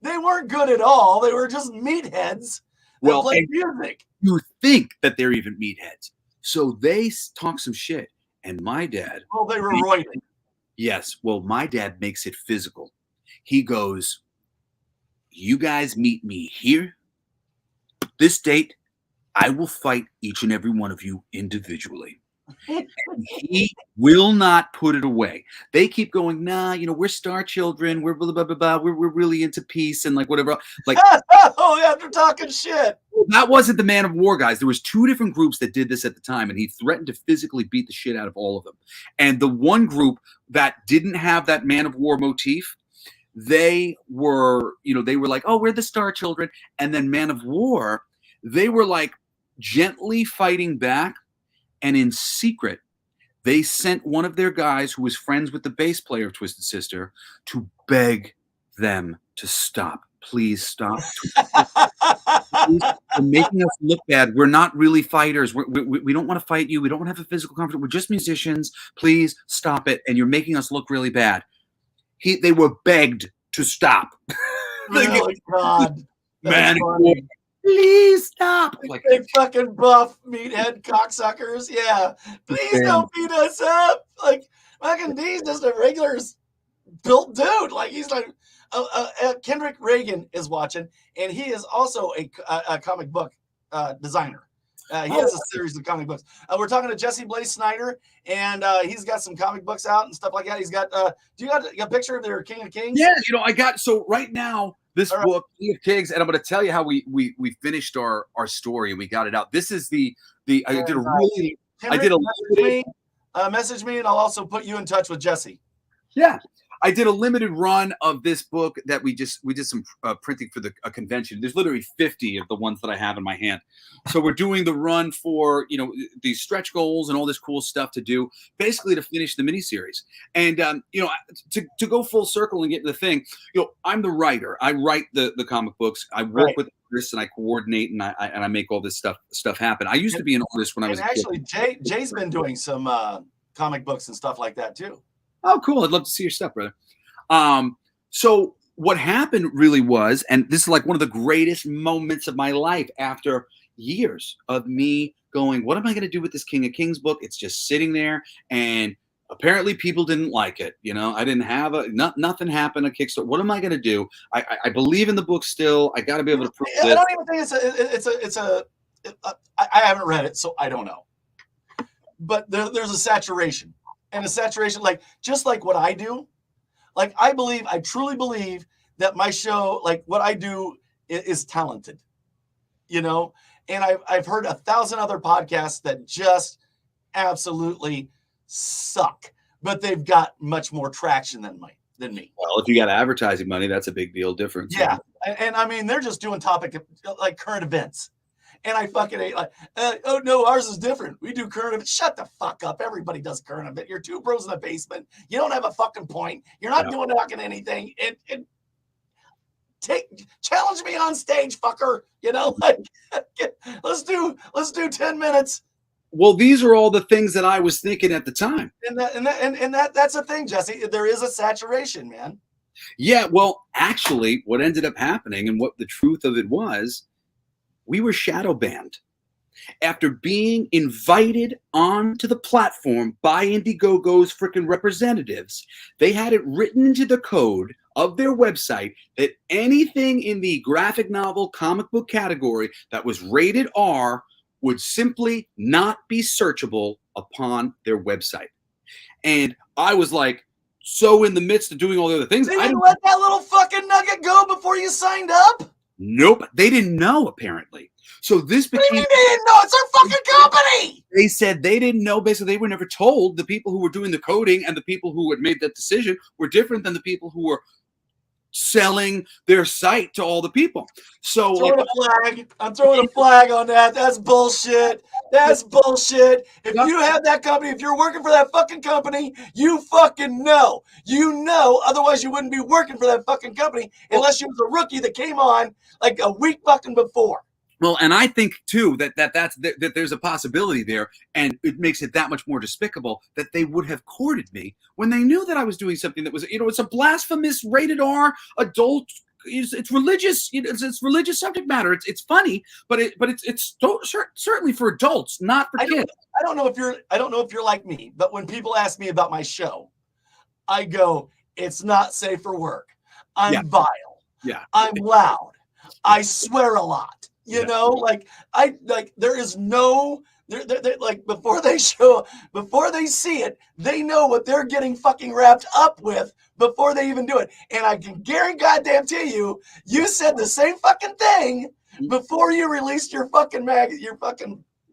They weren't good at all. They were just meatheads that played music. You think that they're even meatheads. So they talk some shit, and my dad. Well, they were roiding. Yes. Well, my dad makes it physical. He goes, "You guys meet me here. This date, I will fight each and every one of you individually." He will not put it away. They keep going, nah, we're star children. We're blah, blah, blah, blah. We're really into peace and like whatever. Like, oh, yeah, they're talking shit. that wasn't the Man of War guys. There was 2 different groups that did this at the time, and he threatened to physically beat the shit out of all of them. And the one group that didn't have that Man of War motif, they were like, oh, we're the star children. And then Man of War, they were like gently fighting back, and in secret, they sent one of their guys who was friends with the bass player of Twisted Sister to beg them to stop. Please stop. You're making us look bad. We're not really fighters. We don't want to fight you. We don't want to have a physical conflict. We're just musicians. Please stop it. And you're making us look really bad. They were begged to stop. Oh, God. Man, please stop. Like, big fucking buff meathead cocksuckers. Yeah. Please don't beat us up. Like, fucking D's just a regular built dude. Like, he's like, Kendrick Reagan is watching, and he is also a comic book designer. He has a series of comic books. We're talking to Jesse Blaze Snider, and he's got some comic books out and stuff like that. He's got, do you got a picture of their King of Kings? Yeah, I got, so right now, this book, King of Kings, and I'm going to tell you how we finished our story and we got it out. This is message me, and I'll also put you in touch with Jesse. Yeah. I did a limited run of this book that we did some printing for a convention. There's literally 50 of the ones that I have in my hand. So we're doing the run for, these stretch goals and all this cool stuff to do, basically to finish the miniseries. And, to go full circle and get to the thing, I'm the writer. I write the comic books. I work with artists and I coordinate and I make all this stuff happen. I used to be an artist when I was a kid. Actually, Jay's been doing some comic books and stuff like that too. Oh, cool. I'd love to see your stuff, brother. So what happened really was, and this is like one of the greatest moments of my life after years of me going, what am I going to do with this King of Kings book? It's just sitting there, and apparently people didn't like it. I didn't have nothing happened at Kickstarter. What am I going to do? I believe in the book still. I got to be able to prove it. I don't even think I haven't read it, so I don't know. But there's a saturation. And a saturation, just like what I do, I truly believe that my show, like what I do, is talented, and I've heard 1,000 other podcasts that just absolutely suck, but they've got much more traction than me. Well, if you got advertising money, that's a big deal difference. Yeah, and I mean, they're just doing topic like current events. And I fucking hate oh no, ours is different. We do current event. Shut the fuck up. Everybody does current event. You're 2 bros in the basement. You don't have a fucking point. You're not doing fucking anything. Challenge me on stage, fucker. Let's do 10 minutes. Well, these are all the things that I was thinking at the time. And that's the thing, Jesse. There is a saturation, man. Yeah, well, actually, what ended up happening and what the truth of it was, we were shadow banned. After being invited onto the platform by Indiegogo's freaking representatives, they had it written into the code of their website that anything in the graphic novel comic book category that was rated R would simply not be searchable upon their website. And I was like, so in the midst of doing all the other things, they didn't let that little fucking nugget go before you signed up? Nope, they didn't know apparently. So this became. They didn't know. It's their fucking company. They said they didn't know. Basically, they were never told. The people who were doing the coding and the people who had made that decision were different than the people who were selling their site to all the people. So I'm throwing a flag on that. That's bullshit. That's bullshit. If you have that company, if you're working for that fucking company, you fucking know. Otherwise you wouldn't be working for that fucking company unless you was a rookie that came on like a week fucking before. Well, and I think too that there's a possibility there, and it makes it that much more despicable that they would have courted me when they knew that I was doing something that was, it's a blasphemous rated R adult it's religious. It's religious subject matter. It's funny, but it's certainly for adults, not for kids. I don't know if you're like me, but when people ask me about my show, I go, it's not safe for work. I'm vile. Yeah. I'm loud. I swear a lot. You know, like there is no they're like before they see it, they know what they're getting fucking wrapped up with before they even do it. And I can guarantee you, you said the same fucking thing before you released your fucking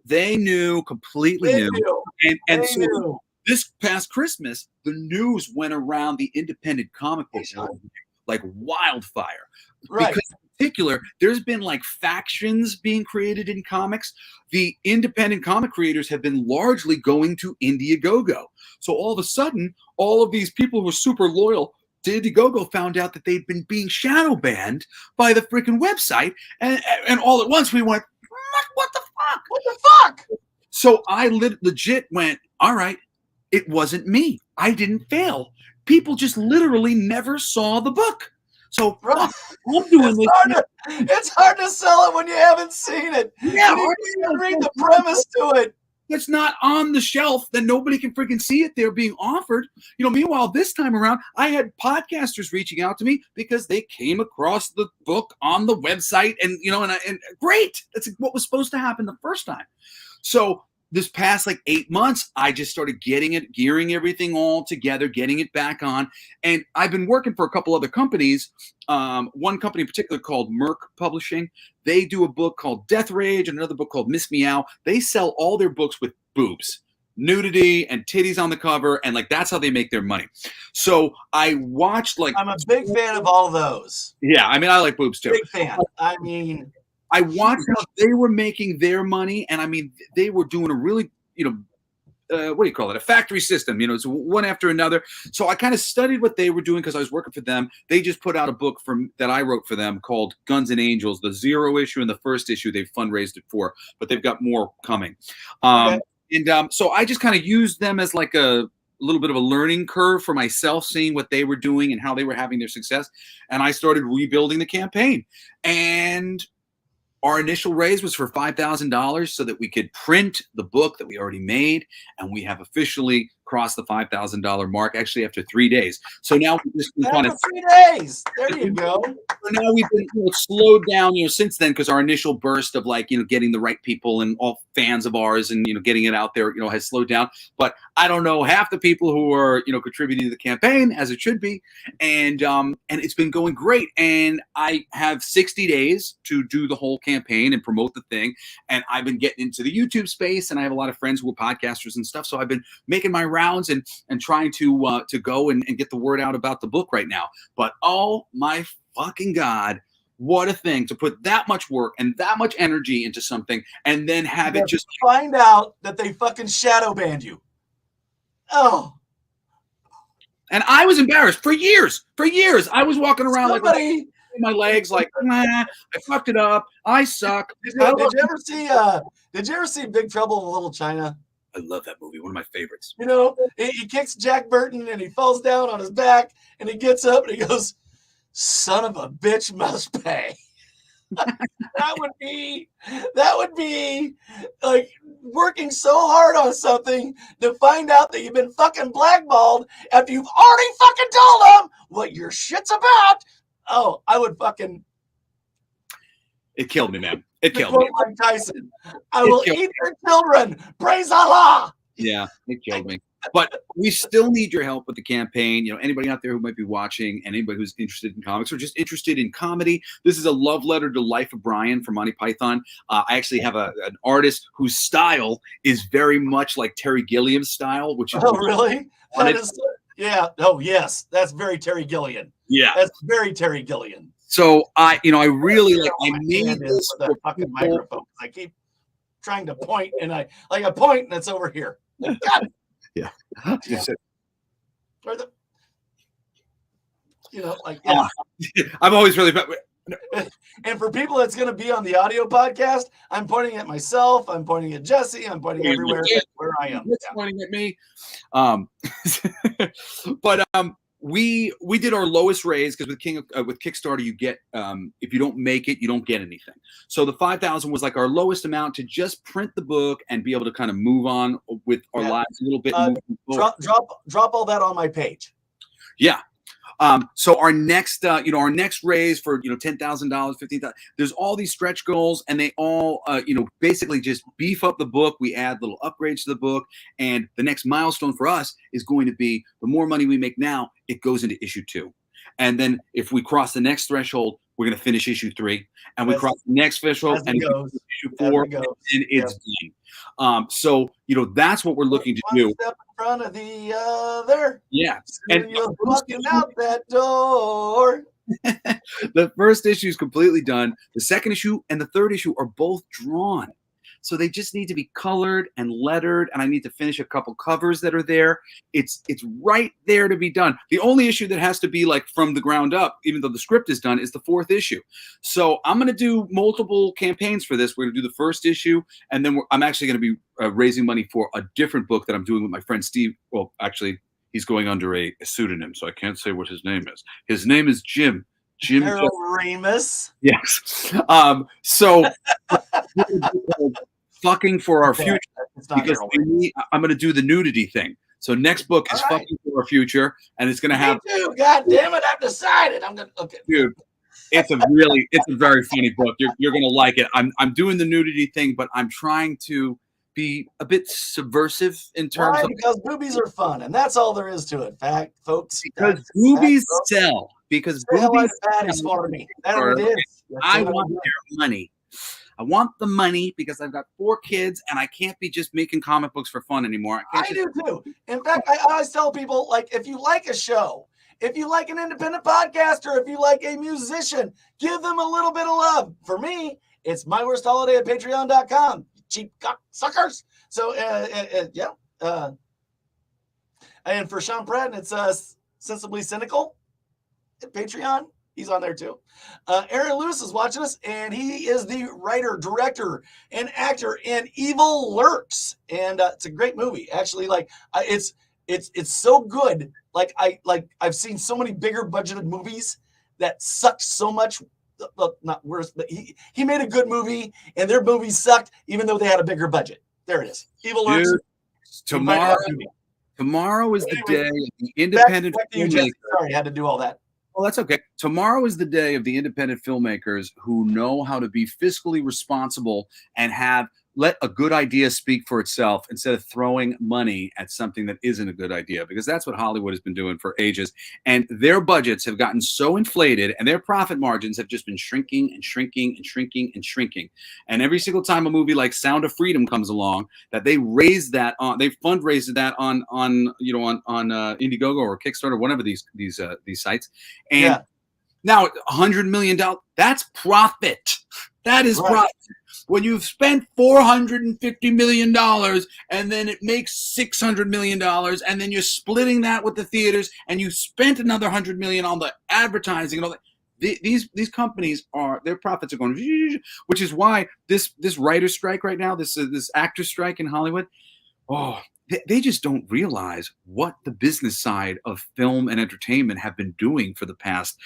They knew, completely knew. And so knew. This past Christmas, the news went around the independent comic book world like wildfire. Right. Because in particular, there's been like factions being created in comics. The independent comic creators have been largely going to Indiegogo. So all of a sudden, all of these people who were super loyal to Indiegogo found out that they'd been being shadow banned by the freaking website. And all at once we went, what the fuck? What the fuck? So I legit went, all right, it wasn't me. I didn't fail. People just literally never saw the book. So I'm doing this. It's hard to sell it when you haven't seen it. Yeah, you can read the premise to it. It's not on the shelf that nobody can freaking see it there being offered. Meanwhile, this time around, I had podcasters reaching out to me because they came across the book on the website, and great. That's what was supposed to happen the first time. So this past 8 months, I just started gearing everything all together, getting it back on. And I've been working for a couple other companies. One company in particular called Merck Publishing. They do a book called Death Rage and another book called Miss Meow. They sell all their books with boobs, nudity, and titties on the cover. And that's how they make their money. So I watched I'm a big fan of all of those. Yeah, I like boobs too. Big fan. I watched how they were making their money, and they were doing a really, what do you call it? A factory system, it's one after another. So I kind of studied what they were doing because I was working for them. They just put out a book that I wrote for them called Guns and Angels, the 0 issue and the first issue they've fundraised it for, but they've got more coming. So I just kind of used them as a little bit of a learning curve for myself, seeing what they were doing and how they were having their success. And I started rebuilding the campaign. And our initial raise was for $5,000 so that we could print the book that we already made, and we have officially crossed the $5,000 mark actually after 3 days. So now we just kind of 3 days. There you go. Now we've been slowed down, since then, because our initial burst of getting the right people and all fans of ours and getting it out there, has slowed down. But I don't know half the people who are contributing to the campaign as it should be, and it's been going great. And I have 60 days to do the whole campaign and promote the thing. And I've been getting into the YouTube space, and I have a lot of friends who are podcasters and stuff. So I've been making my rounds and trying to go and get the word out about the book right now. But oh my fucking God, what a thing to put that much work and that much energy into something and then have it just find out that they fucking shadow banned you. Oh. And I was embarrassed for years. I was walking around my legs I fucked it up. I suck. Did you ever see Big Trouble in Little China? I love that movie. One of my favorites. He kicks Jack Burton and he falls down on his back and he gets up and he goes, "Son of a bitch must pay." That would be like working so hard on something to find out that you've been fucking blackballed after you've already fucking told them what your shit's about. Oh, I would fucking. It killed me, man. It killed me. Mike Tyson. I will eat your children. Praise Allah. Yeah, it killed me. But we still need your help with the campaign. Anybody out there who might be watching and anybody who's interested in comics or just interested in comedy, this is a love letter to Life of Brian from Monty Python. I actually have an artist whose style is very much like Terry Gilliam's style, which is really? Yeah. Oh, yes. That's very Terry Gilliam. Yeah. That's very Terry Gilliam. So I really I made this for that fucking microphone. I keep trying to point and I point and it's over here. God. Yeah. Or the, I'm always really and for people that's going to be on the audio podcast, I'm pointing at myself. I'm pointing at Jesse. I'm pointing everywhere where I am. It's pointing at me. But we did our lowest raise because with Kickstarter you get if you don't make it, you don't get anything. So the 5,000 was like our lowest amount to just print the book and be able to kind of move on with our lives a little bit. Drop all that on my page. Yeah. So our next raise for $10,000, $15,000. There's all these stretch goals, and they all basically just beef up the book. We add little upgrades to the book, and the next milestone for us is going to be the more money we make now, it goes into issue 2, and then if we cross the next threshold, we're going to finish issue 3, and we cross the next threshold and issue 4, and it's done. So that's what we're looking to do. Step in front of the other. Yeah, and you're walking out that door. The first issue is completely done. The second issue and the third issue are both drawn. So they just need to be colored and lettered, and I need to finish a couple covers that are there. It's right there to be done. The only issue that has to be like from the ground up, even though the script is done, is the 4th issue. So I'm going to do multiple campaigns for this. We're going to do the first issue, and then I'm actually going to be raising money for a different book that I'm doing with my friend Steve. Well, actually, he's going under a pseudonym, so I can't say what his name is. His name is Jim. Harold Ramis. Yes. So fucking for our future, because I'm going to do the nudity thing. So next book is fucking for our future, and it's going to have. Me too. God damn it! I've decided. I'm gonna. Okay. Dude, it's a very funny book. You're going to like it. I'm doing the nudity thing, but I'm trying to be a bit subversive in terms of because boobies are fun, and that's all there is to it. Fact, folks. Because boobies sell. Because boobies for me. That's what it is. I want their money. I want the money because I've got 4 kids and I can't be just making comic books for fun anymore. I do too. In fact, I always tell people, like, if you like a show, if you like an independent podcaster, if you like a musician, give them a little bit of love. For me, it's my worst holiday at patreon.com. Cheap suckers. So, and for Sean Pratt, it's Sensibly Cynical at Patreon. He's on there too. Aaron Lewis is watching us, and he is the writer, director, and actor in Evil Lurks, and it's a great movie. Actually, it's so good. I've seen so many bigger budgeted movies that sucked so much. Well, not worse, but he made a good movie, and their movies sucked, even though they had a bigger budget. There it is. Evil Lurks. Tomorrow is the day of the independent filmmakers. Sorry, I had to do all that. Well, that's okay. Tomorrow is the day of the independent filmmakers who know how to be fiscally responsible and let a good idea speak for itself instead of throwing money at something that isn't a good idea, because that's what Hollywood has been doing for ages. And their budgets have gotten so inflated and their profit margins have just been shrinking and shrinking and shrinking and shrinking. And every single time a movie like Sound of Freedom comes along, that they raise that on, they fundraised that on Indiegogo or Kickstarter, one of these sites. And now $100 million, that's profit. That is profit. When you've spent $450 million and then it makes $600 million, and then you're splitting that with the theaters, and you spent another $100 million on the advertising and all that. These companies their profits are going, which is why this writer's strike right now, this actor strike in Hollywood, they just don't realize what the business side of film and entertainment have been doing for the past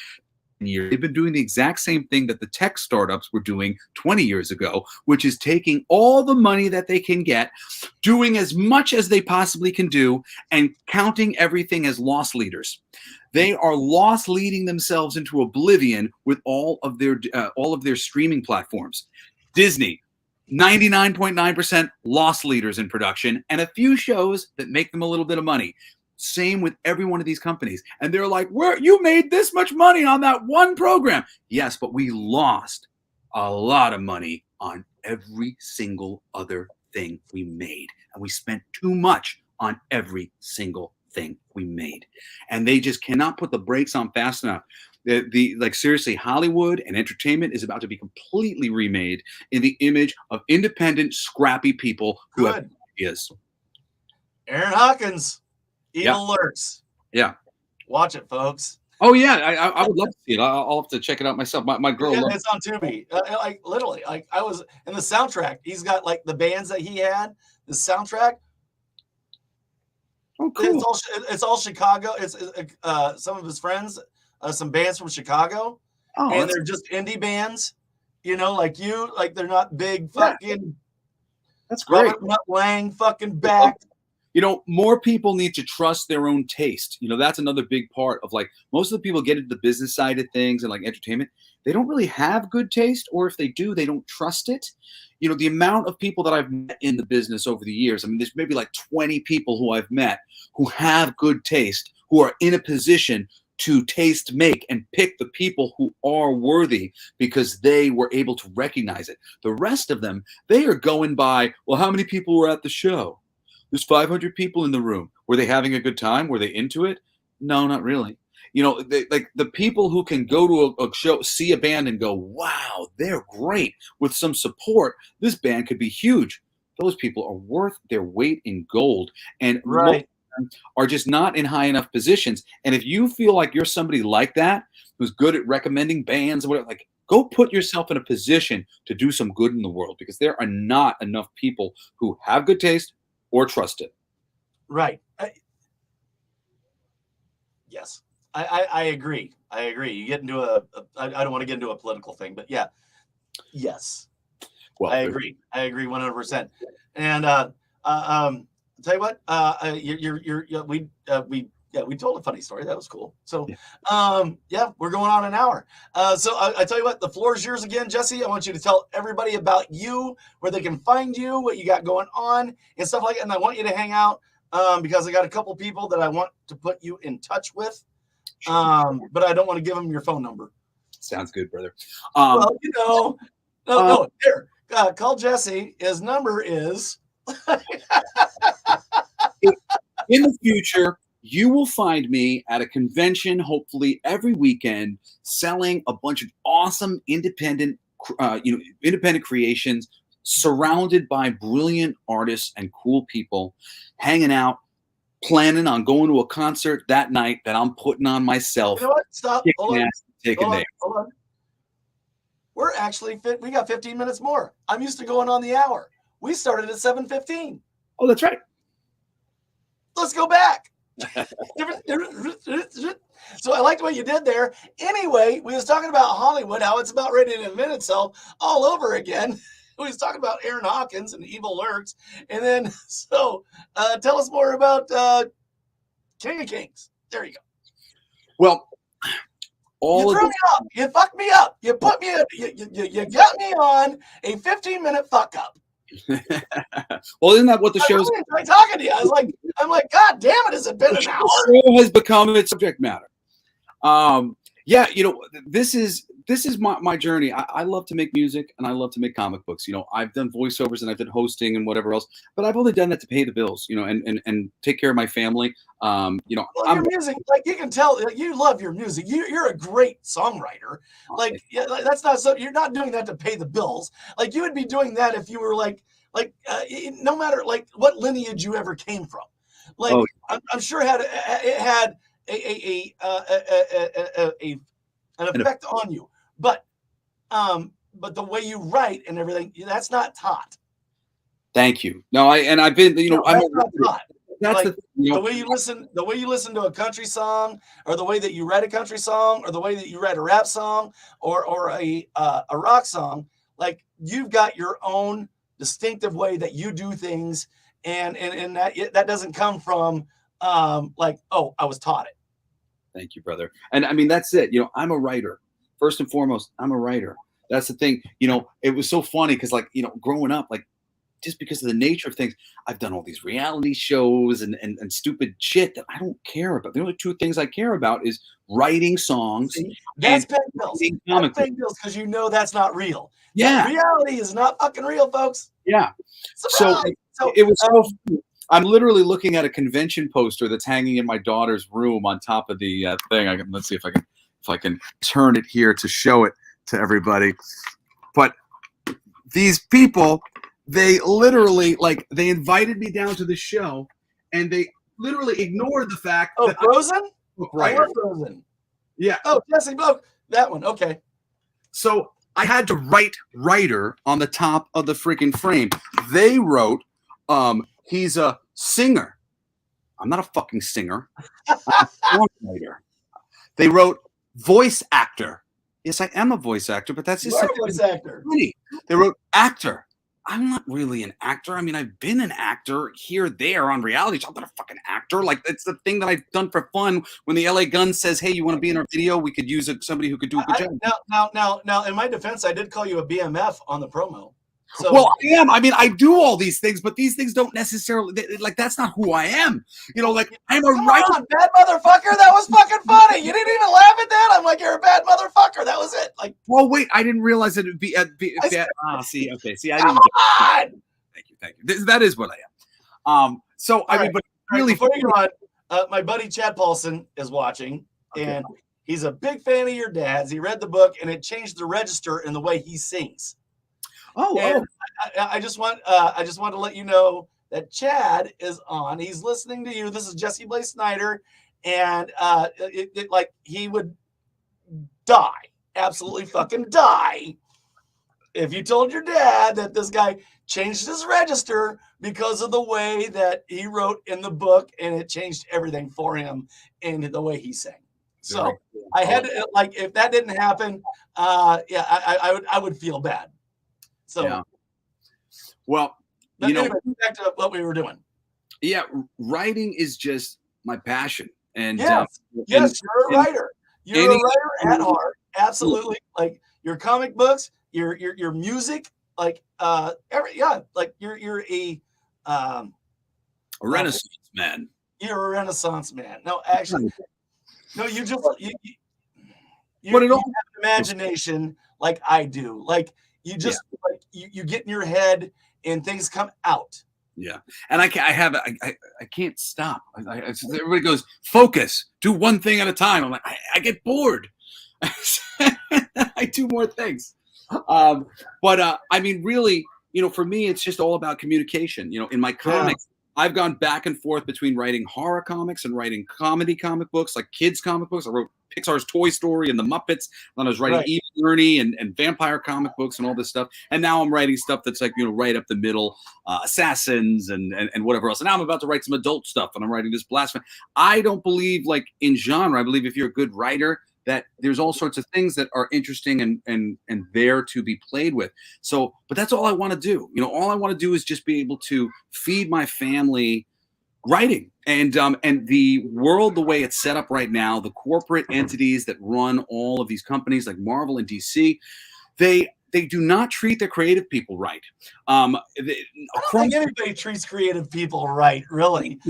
years. They've been doing the exact same thing that the tech startups were doing 20 years ago, which is taking all the money that they can get, doing as much as they possibly can do, and counting everything as loss leaders. They are loss leading themselves into oblivion with all of their streaming platforms. Disney, 99.9% loss leaders in production, and a few shows that make them a little bit of money. Same with every one of these companies. And they're like, you made this much money on that one program. Yes, but we lost a lot of money on every single other thing we made. And we spent too much on every single thing we made. And they just cannot put the brakes on fast enough. Seriously, Hollywood and entertainment is about to be completely remade in the image of independent, scrappy people who have ideas. Aaron Hawkins. Evil Lurks. Yeah. Watch it, folks. Oh, yeah. I would love to see it. I'll have to check it out myself. My girl loves it. It's on Tubi. Literally, I was in the soundtrack. He's got, the bands that he had, the soundtrack. Oh, cool. It's all Chicago. It's some of his friends, some bands from Chicago, Oh, and that's they're just indie bands. Like you, like they're not big yeah, fucking that's great. Robert Mutt Lang fucking backed. More people need to trust their own taste. That's another big part of like most of the people get into the business side of things and like entertainment. They don't really have good taste, or if they do, they don't trust it. The amount of people that I've met in the business over the years, I mean, there's maybe like 20 people who I've met who have good taste, who are in a position to taste make and pick the people who are worthy because they were able to recognize it. The rest of them, they are going by, well, how many people were at the show? There's 500 people in the room. Were they having a good time? Were they into it? No, not really. Like the people who can go to a show, see a band and go, wow, they're great. With some support, this band could be huge. Those people are worth their weight in gold. And most Right. of them are just not in high enough positions. And if you feel like you're somebody like that, who's good at recommending bands or whatever, like go put yourself in a position to do some good in the world, because there are not enough people who have good taste or trust it. Right. Yes. I agree. I agree. You get into I don't want to get into a political thing, but yeah. Yes. Well, I agree. I agree 100%. And tell you what, we told a funny story. That was cool. So, yeah, we're going on an hour. So I tell you what, the floor is yours again, Jesse. I want you to tell everybody about you, where they can find you, what you got going on, and stuff like that. And I want you to hang out because I got a couple people that I want to put you in touch with, but I don't want to give them your phone number. Sounds good, brother. Well, no, here. Call Jesse. His number is. In the future, you will find me at a convention, hopefully every weekend, selling a bunch of awesome independent creations, surrounded by brilliant artists and cool people, hanging out, planning on going to a concert that night that I'm putting on myself. You know what? Stop. Hold on. Taking names. Hold on. We're actually fit. We got 15 minutes more. I'm used to going on the hour. We started at 7:15. Oh, that's right. Let's go back. So I liked what you did there. Anyway, we was talking about Hollywood, how it's about ready to invent itself all over again. We was talking about Aaron Hawkins and Evil Lurks. And then, tell us more about King of Kings. There you go. Well, you threw me up. You fucked me up. You put me. You got me on a 15-minute fuck up. Well, isn't that what the show's? I really enjoy talking to you. I'm like, God damn it! Has it been an hour? The show has become its subject matter. Yeah, this is my journey. I love to make music and I love to make comic books. I've done voiceovers and I've done hosting and whatever else, but I've only done that to pay the bills, and take care of my family. Well, your music, like you can tell, you love your music. You're a great songwriter. Like, yeah, that's not so. You're not doing that to pay the bills. Like, you would be doing that if you were no matter like what lineage you ever came from. Like, I'm sure it had an effect on you. But the way you write and everything, that's not taught. Thank you. No, I've been, I'm not taught. That's like, the way you listen to a country song, or the way that you write a country song, or the way that you write a rap song, or a rock song, like you've got your own distinctive way that you do things, and that doesn't come from like, oh, I was taught it. Thank you, brother. And I mean, that's it. I'm a writer. First and foremost, I'm a writer. That's the thing. It was so funny because, like, growing up, like, just because of the nature of things, I've done all these reality shows and stupid shit that I don't care about. The only two things I care about is writing songs. See, that's paying bills. That's paying bills because that's not real. Yeah. Reality is not fucking real, folks. Yeah. So it was so funny. I'm literally looking at a convention poster that's hanging in my daughter's room on top of the thing. Let's see if I can turn it here to show it to everybody. But these people, they literally, like, they invited me down to the show, and they literally ignored the fact that Frozen? I love Frozen. Yeah. Oh, Jesse Book. That one. Okay. So I had to write writer on the top of the freaking frame. They wrote, he's a singer. I'm not a fucking singer. I'm a songwriter. They wrote voice actor. Yes, I am a voice actor, but that's You just are a something voice actor. funny. They wrote actor. I'm not really an actor. I mean, I've been an actor here, there on reality shows. I'm not a fucking actor. Like, it's the thing that I've done for fun. When the LA Gun says, "Hey, you want to be in our video? We could use somebody who could do a good job." Now, in my defense, I did call you a BMF on the promo. So, well, I am. I mean, I do all these things, but these things don't necessarily like. That's not who I am. You know, like I'm a writer. Come on, bad motherfucker. That was fucking funny. You didn't even laugh at that. I'm like, you're a bad motherfucker. That was it. Like, well, wait, I didn't realize it would be. See, okay, see, I didn't. on. Thank you. That is what I am. So all I mean, but really, before you go on, my buddy Chad Paulson is watching, and he's a big fan of your dad's. He read the book, and it changed the register in the way he sings. I just want to let you know that Chad is on. He's listening to you. This is Jesse Blaze Snider, and like he would die, absolutely fucking die, if you told your dad that this guy changed his register because of the way that he wrote in the book, and it changed everything for him in the way he sang. So I had to, like, if that didn't happen, I would feel bad. So. Yeah. Well, anyway, back to what we were doing. Yeah, writing is just my passion, and yes, you're a writer. You're a writer at heart. Absolutely, like your comic books, your music, like like you're a Renaissance man. You're a Renaissance man. No, actually, no, you just you have an imagination like I do. Like you just like you get in your head and things come out. Yeah, and I can't stop. Everybody goes, focus, do one thing at a time. I'm like, I get bored. I do more things. But I mean, really, for me, it's just all about communication. In my comics, I've gone back and forth between writing horror comics and writing comedy comic books, like kids comic books. I wrote Pixar's Toy Story and the Muppets. Then I was writing Evil Ernie and vampire comic books and all this stuff. And now I'm writing stuff that's like, right up the middle, assassins and whatever else. And now I'm about to write some adult stuff, and I'm writing this blasphemy. I don't believe like in genre. I believe if you're a good writer, that there's all sorts of things that are interesting and there to be played with. So, but that's all I want to do. All I want to do is just be able to feed my family writing. And the world, the way it's set up right now, the corporate entities that run all of these companies like Marvel and DC, they do not treat their creative people right. I don't think anybody treats creative people right, really.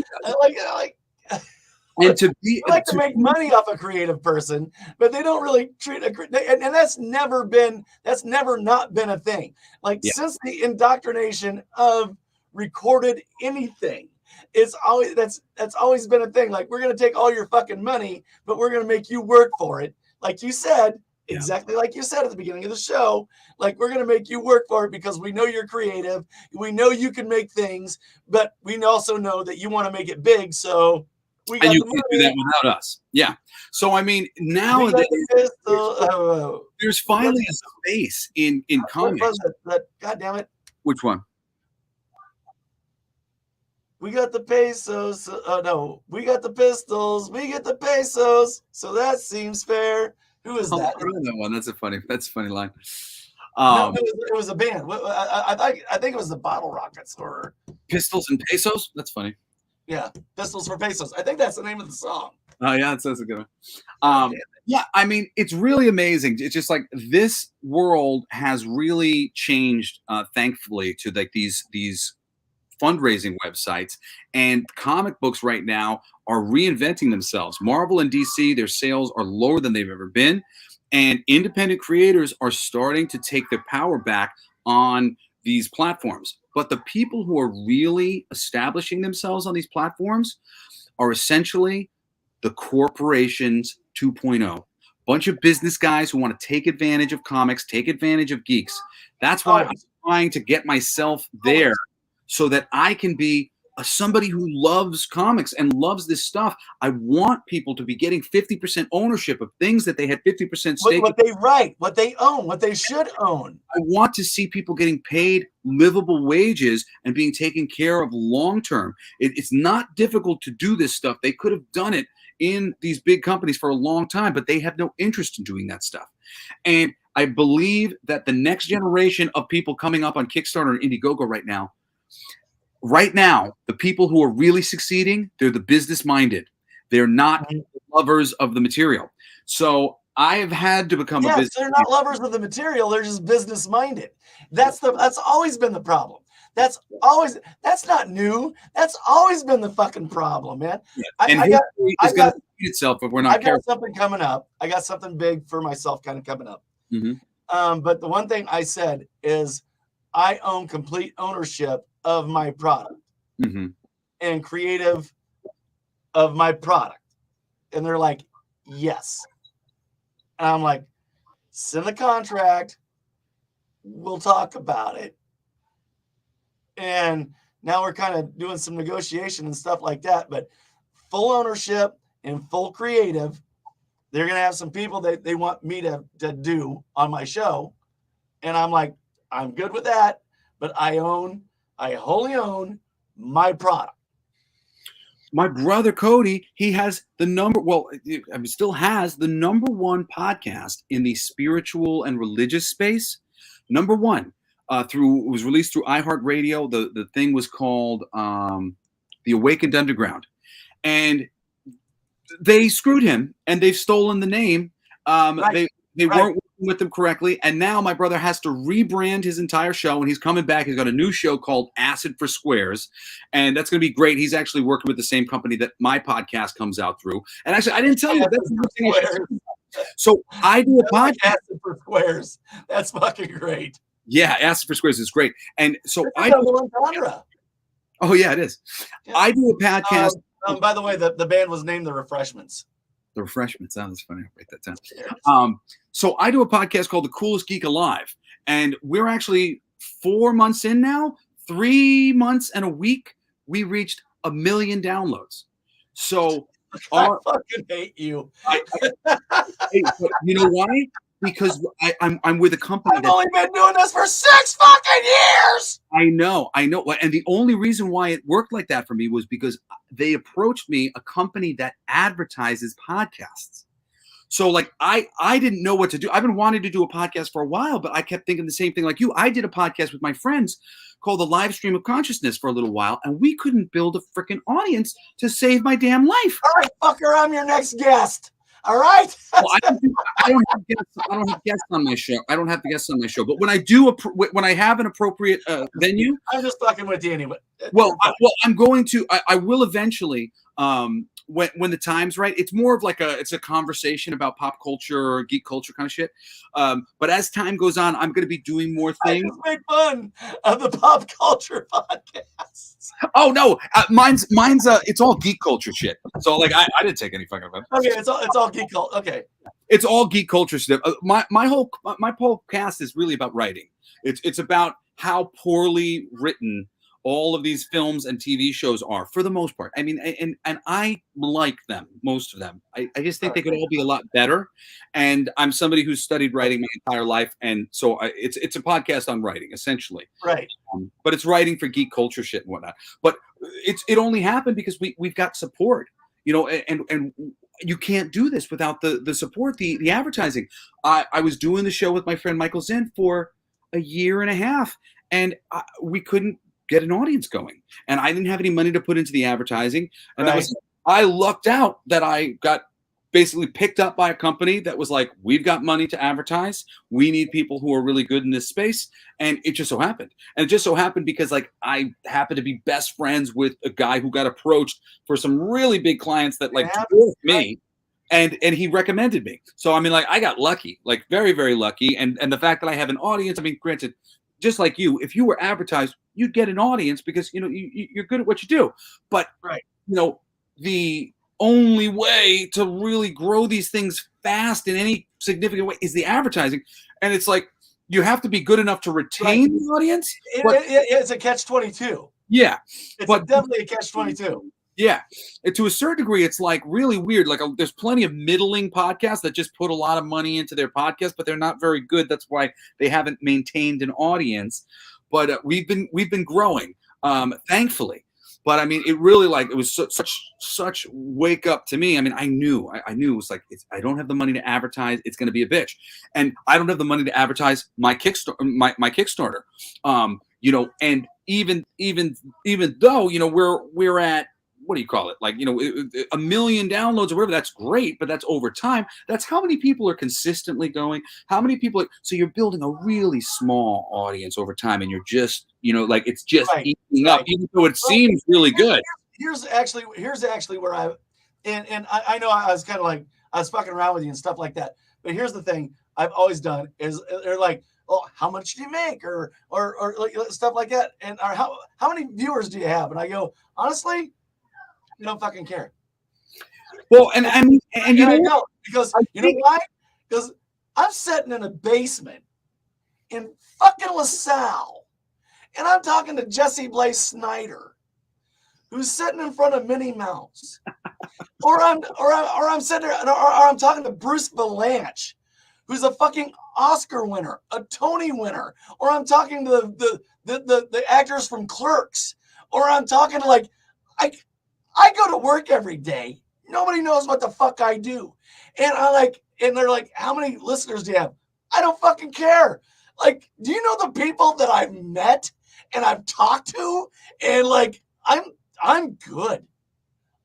And to make money off a creative person, but they don't really treat and that's never not been a thing. Since the indoctrination of recorded anything, it's always that's always been a thing. Like, we're gonna take all your fucking money, but we're gonna make you work for it. Like you said, exactly like you said at the beginning of the show, like, we're gonna make you work for it because we know you're creative, we know you can make things, but we also know that you want to make it big, so we got and you can't do that without us. Yeah. So I mean, now there's finally a space in comics. God damn it! Which one? We got the pesos. No, we got the pistols. We get the pesos. So that seems fair. Who is that? I know that one. That's a funny line. No, it was a band. I think it was the Bottle Rockets or Pistols and Pesos. That's funny. Yeah, Pistols for Pesos. I think that's the name of the song. Oh yeah, that's a good one. Yeah, I mean, it's really amazing. It's just like this world has really changed, thankfully, to like these fundraising websites, and comic books right now are reinventing themselves. Marvel and DC, their sales are lower than they've ever been, and independent creators are starting to take their power back on these platforms. But the people who are really establishing themselves on these platforms are essentially the corporations 2.0. Bunch of business guys who want to take advantage of comics, take advantage of geeks. That's why I'm trying to get myself there so that I can be somebody who loves comics and loves this stuff. I want people to be getting 50% ownership of things that they had 50% stake. What they write, what they own, what they should own. I want to see people getting paid livable wages and being taken care of long term. It's not difficult to do this stuff. They could have done it in these big companies for a long time, but they have no interest in doing that stuff. And I believe that the next generation of people coming up on Kickstarter and Indiegogo right now, the people who are really succeeding, they're the business minded. They're not lovers of the material. So I have had to become a business. They're not lovers of the material. They're just business minded. That's always been the problem. That's not new. That's always been the fucking problem, man. Yeah. I got itself if we're not careful. I got something coming up. I got something big for myself kind of coming up. Mm-hmm. But the one thing I said is I own complete ownership of my product and creative of my product. And they're like, yes. And I'm like, send the contract. We'll talk about it. And now we're kind of doing some negotiation and stuff like that. But full ownership and full creative. They're going to have some people that they want me to do on my show. And I'm like, I'm good with that. But I wholly own my product. My brother Cody, he has still has the number one podcast in the spiritual and religious space. Number one, it was released through iHeartRadio. The thing was called The Awakened Underground, and they screwed him and they've stolen the name. They weren't working with them correctly, and now my brother has to rebrand his entire show, and he's coming back. He's got a new show called Acid for Squares, and that's going to be great. He's actually working with the same company that my podcast comes out through. And actually, I didn't tell you that's the thing. So I do a podcast Acid for Squares. That's fucking great. Yeah, Acid for Squares is great, and so I do. Oh yeah, it is. Yeah. I do a podcast. By the way, the band was named The Refreshments. The Refreshments. That was funny. I'll write that down. So I do a podcast called The Coolest Geek Alive, and we're actually 4 months in now. 3 months and a week, we reached 1 million downloads. So I fucking hate you. You know why? Because I'm with a company. I've only been doing this for 6 fucking years. I know. And the only reason why it worked like that for me was because they approached me, a company that advertises podcasts. So like I didn't know what to do. I've been wanting to do a podcast for a while, but I kept thinking the same thing like you. I did a podcast with my friends called The Live Stream of Consciousness for a little while, and we couldn't build a freaking audience to save my damn life. All right, fucker, I'm your next guest. All right. Well, I don't have guests on my show. I don't have guests on my show. But when I do, when I have an appropriate venue, I'm just fucking with you anyway. Well, I'm going to. I will eventually. When the time's right, it's more of like it's a conversation about pop culture or geek culture kind of shit. But as time goes on, I'm going to be doing more things. I just make fun of the pop culture podcasts. Oh no, mine's it's all geek culture shit. So like I didn't take any fucking offense. Okay, it's all geek culture. Okay, it's all geek culture stuff. My whole podcast is really about writing. It's about how poorly written all of these films and TV shows are, for the most part. I mean, and I like them, most of them. I just think they could all be a lot better. And I'm somebody who's studied writing my entire life, and so it's a podcast on writing, essentially. Right. But it's writing for geek culture shit and whatnot. But it only happened because we've got support, and you can't do this without the support, the advertising. I was doing the show with my friend Michael Zinn for a year and a half, and we couldn't get an audience going, and I didn't have any money to put into the advertising, and I lucked out that I got basically picked up by a company that was like, we've got money to advertise, we need people who are really good in this space. And it just so happened, because like I happened to be best friends with a guy who got approached for some really big clients that like dwarfed me, and he recommended me. So I mean, like I got lucky, like very, very lucky. And the fact that I have an audience, I mean, granted, just like you, if you were advertised, you'd get an audience because you're good at what you do. But the only way to really grow these things fast in any significant way is the advertising. And it's like you have to be good enough to retain the audience. It's a catch-22. Yeah, It's but definitely a catch-22. yeah, and to a certain degree, it's like really weird. Like there's plenty of middling podcasts that just put a lot of money into their podcast, but they're not very good. That's why they haven't maintained an audience. But we've been growing, thankfully. But I mean, it really like it was such wake up to me. I mean, I knew it was like I don't have the money to advertise. It's going to be a bitch, and I don't have the money to advertise my Kickstarter. And even though we're at, what do you call it? Like, 1 million downloads or whatever. That's great, but that's over time. That's how many people are consistently going. How many people? So you're building a really small audience over time, and you're just, like it's just Right, eating right. up, even though it Well, seems really good. Here's actually where I know I was kind of like I was fucking around with you and stuff like that. But here's the thing I've always done is they're like, oh, how much do you make or like stuff like that, and or how many viewers do you have? And I go, honestly, you don't fucking care. Well, and I mean, and I don't, because you know think- why? Because I'm sitting in a basement in fucking LaSalle, and I'm talking to Jesse Blaze Snider, who's sitting in front of Minnie Mouse, or I'm sitting there, or I'm talking to Bruce Valanche, who's a fucking Oscar winner, a Tony winner, or I'm talking to the actors from Clerks, or I'm talking to like I go to work every day. Nobody knows what the fuck I do. And they're like, how many listeners do you have? I don't fucking care. Like, do you know the people that I've met and I've talked to? And like, I'm good.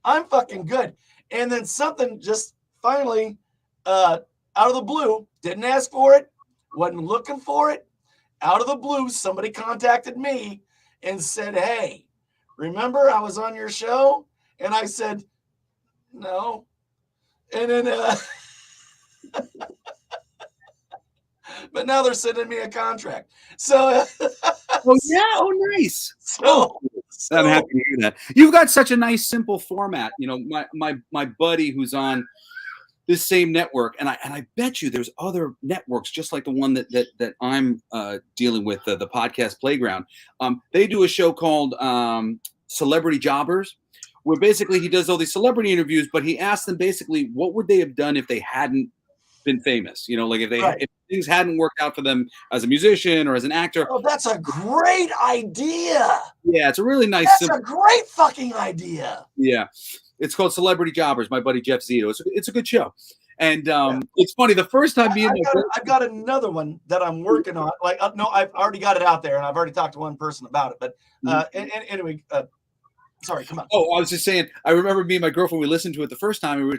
I'm fucking good. And then something just finally, out of the blue, didn't ask for it, wasn't looking for it. Out of the blue, somebody contacted me and said, hey, remember I was on your show? And I said, no. And then, but now they're sending me a contract. So, oh yeah, oh nice. so I'm happy to hear that. You've got such a nice, simple format. My buddy who's on this same network, and I bet you there's other networks just like the one that I'm dealing with, the podcast Playground. They do a show called Celebrity Jobbers, where basically he does all these celebrity interviews, but he asks them basically what would they have done if they hadn't been famous, like if things hadn't worked out for them as a musician or as an actor. Oh, that's a great idea. Yeah, it's a really nice. That's a great fucking idea. Yeah, it's called Celebrity Jobbers. My buddy Jeff Zito. It's a good show, and it's funny. The first time I've got another one that I'm working on. Like, no, I've already got it out there, and I've already talked to one person about it. But anyway, sorry, come on. Oh, I was just saying. I remember me and my girlfriend. We listened to it the first time, and we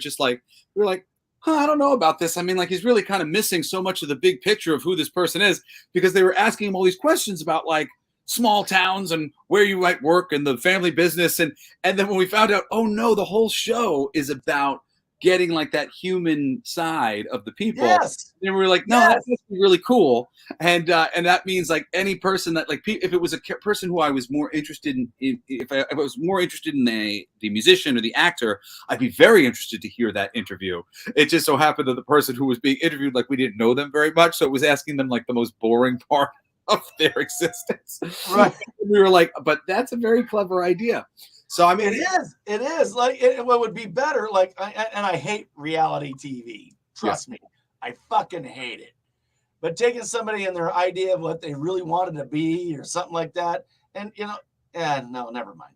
were like, huh, I don't know about this. I mean, like, he's really kind of missing so much of the big picture of who this person is, because they were asking him all these questions about like small towns and where you might work and the family business. And then when we found out, oh no, the whole show is about getting like that human side of the people. Yes. And we were like, no, that's really cool. And that means like any person that like, if it was a person who I was more interested in, if I was more interested in the musician or the actor, I'd be very interested to hear that interview. It just so happened that the person who was being interviewed, like, we didn't know them very much. So it was asking them like the most boring part of their existence. Right. We were like, but that's a very clever idea. So I mean, it is like what would be better. Like, I hate reality TV. Trust me, I fucking hate it. But taking somebody and their idea of what they really wanted to be or something like that, and no, never mind.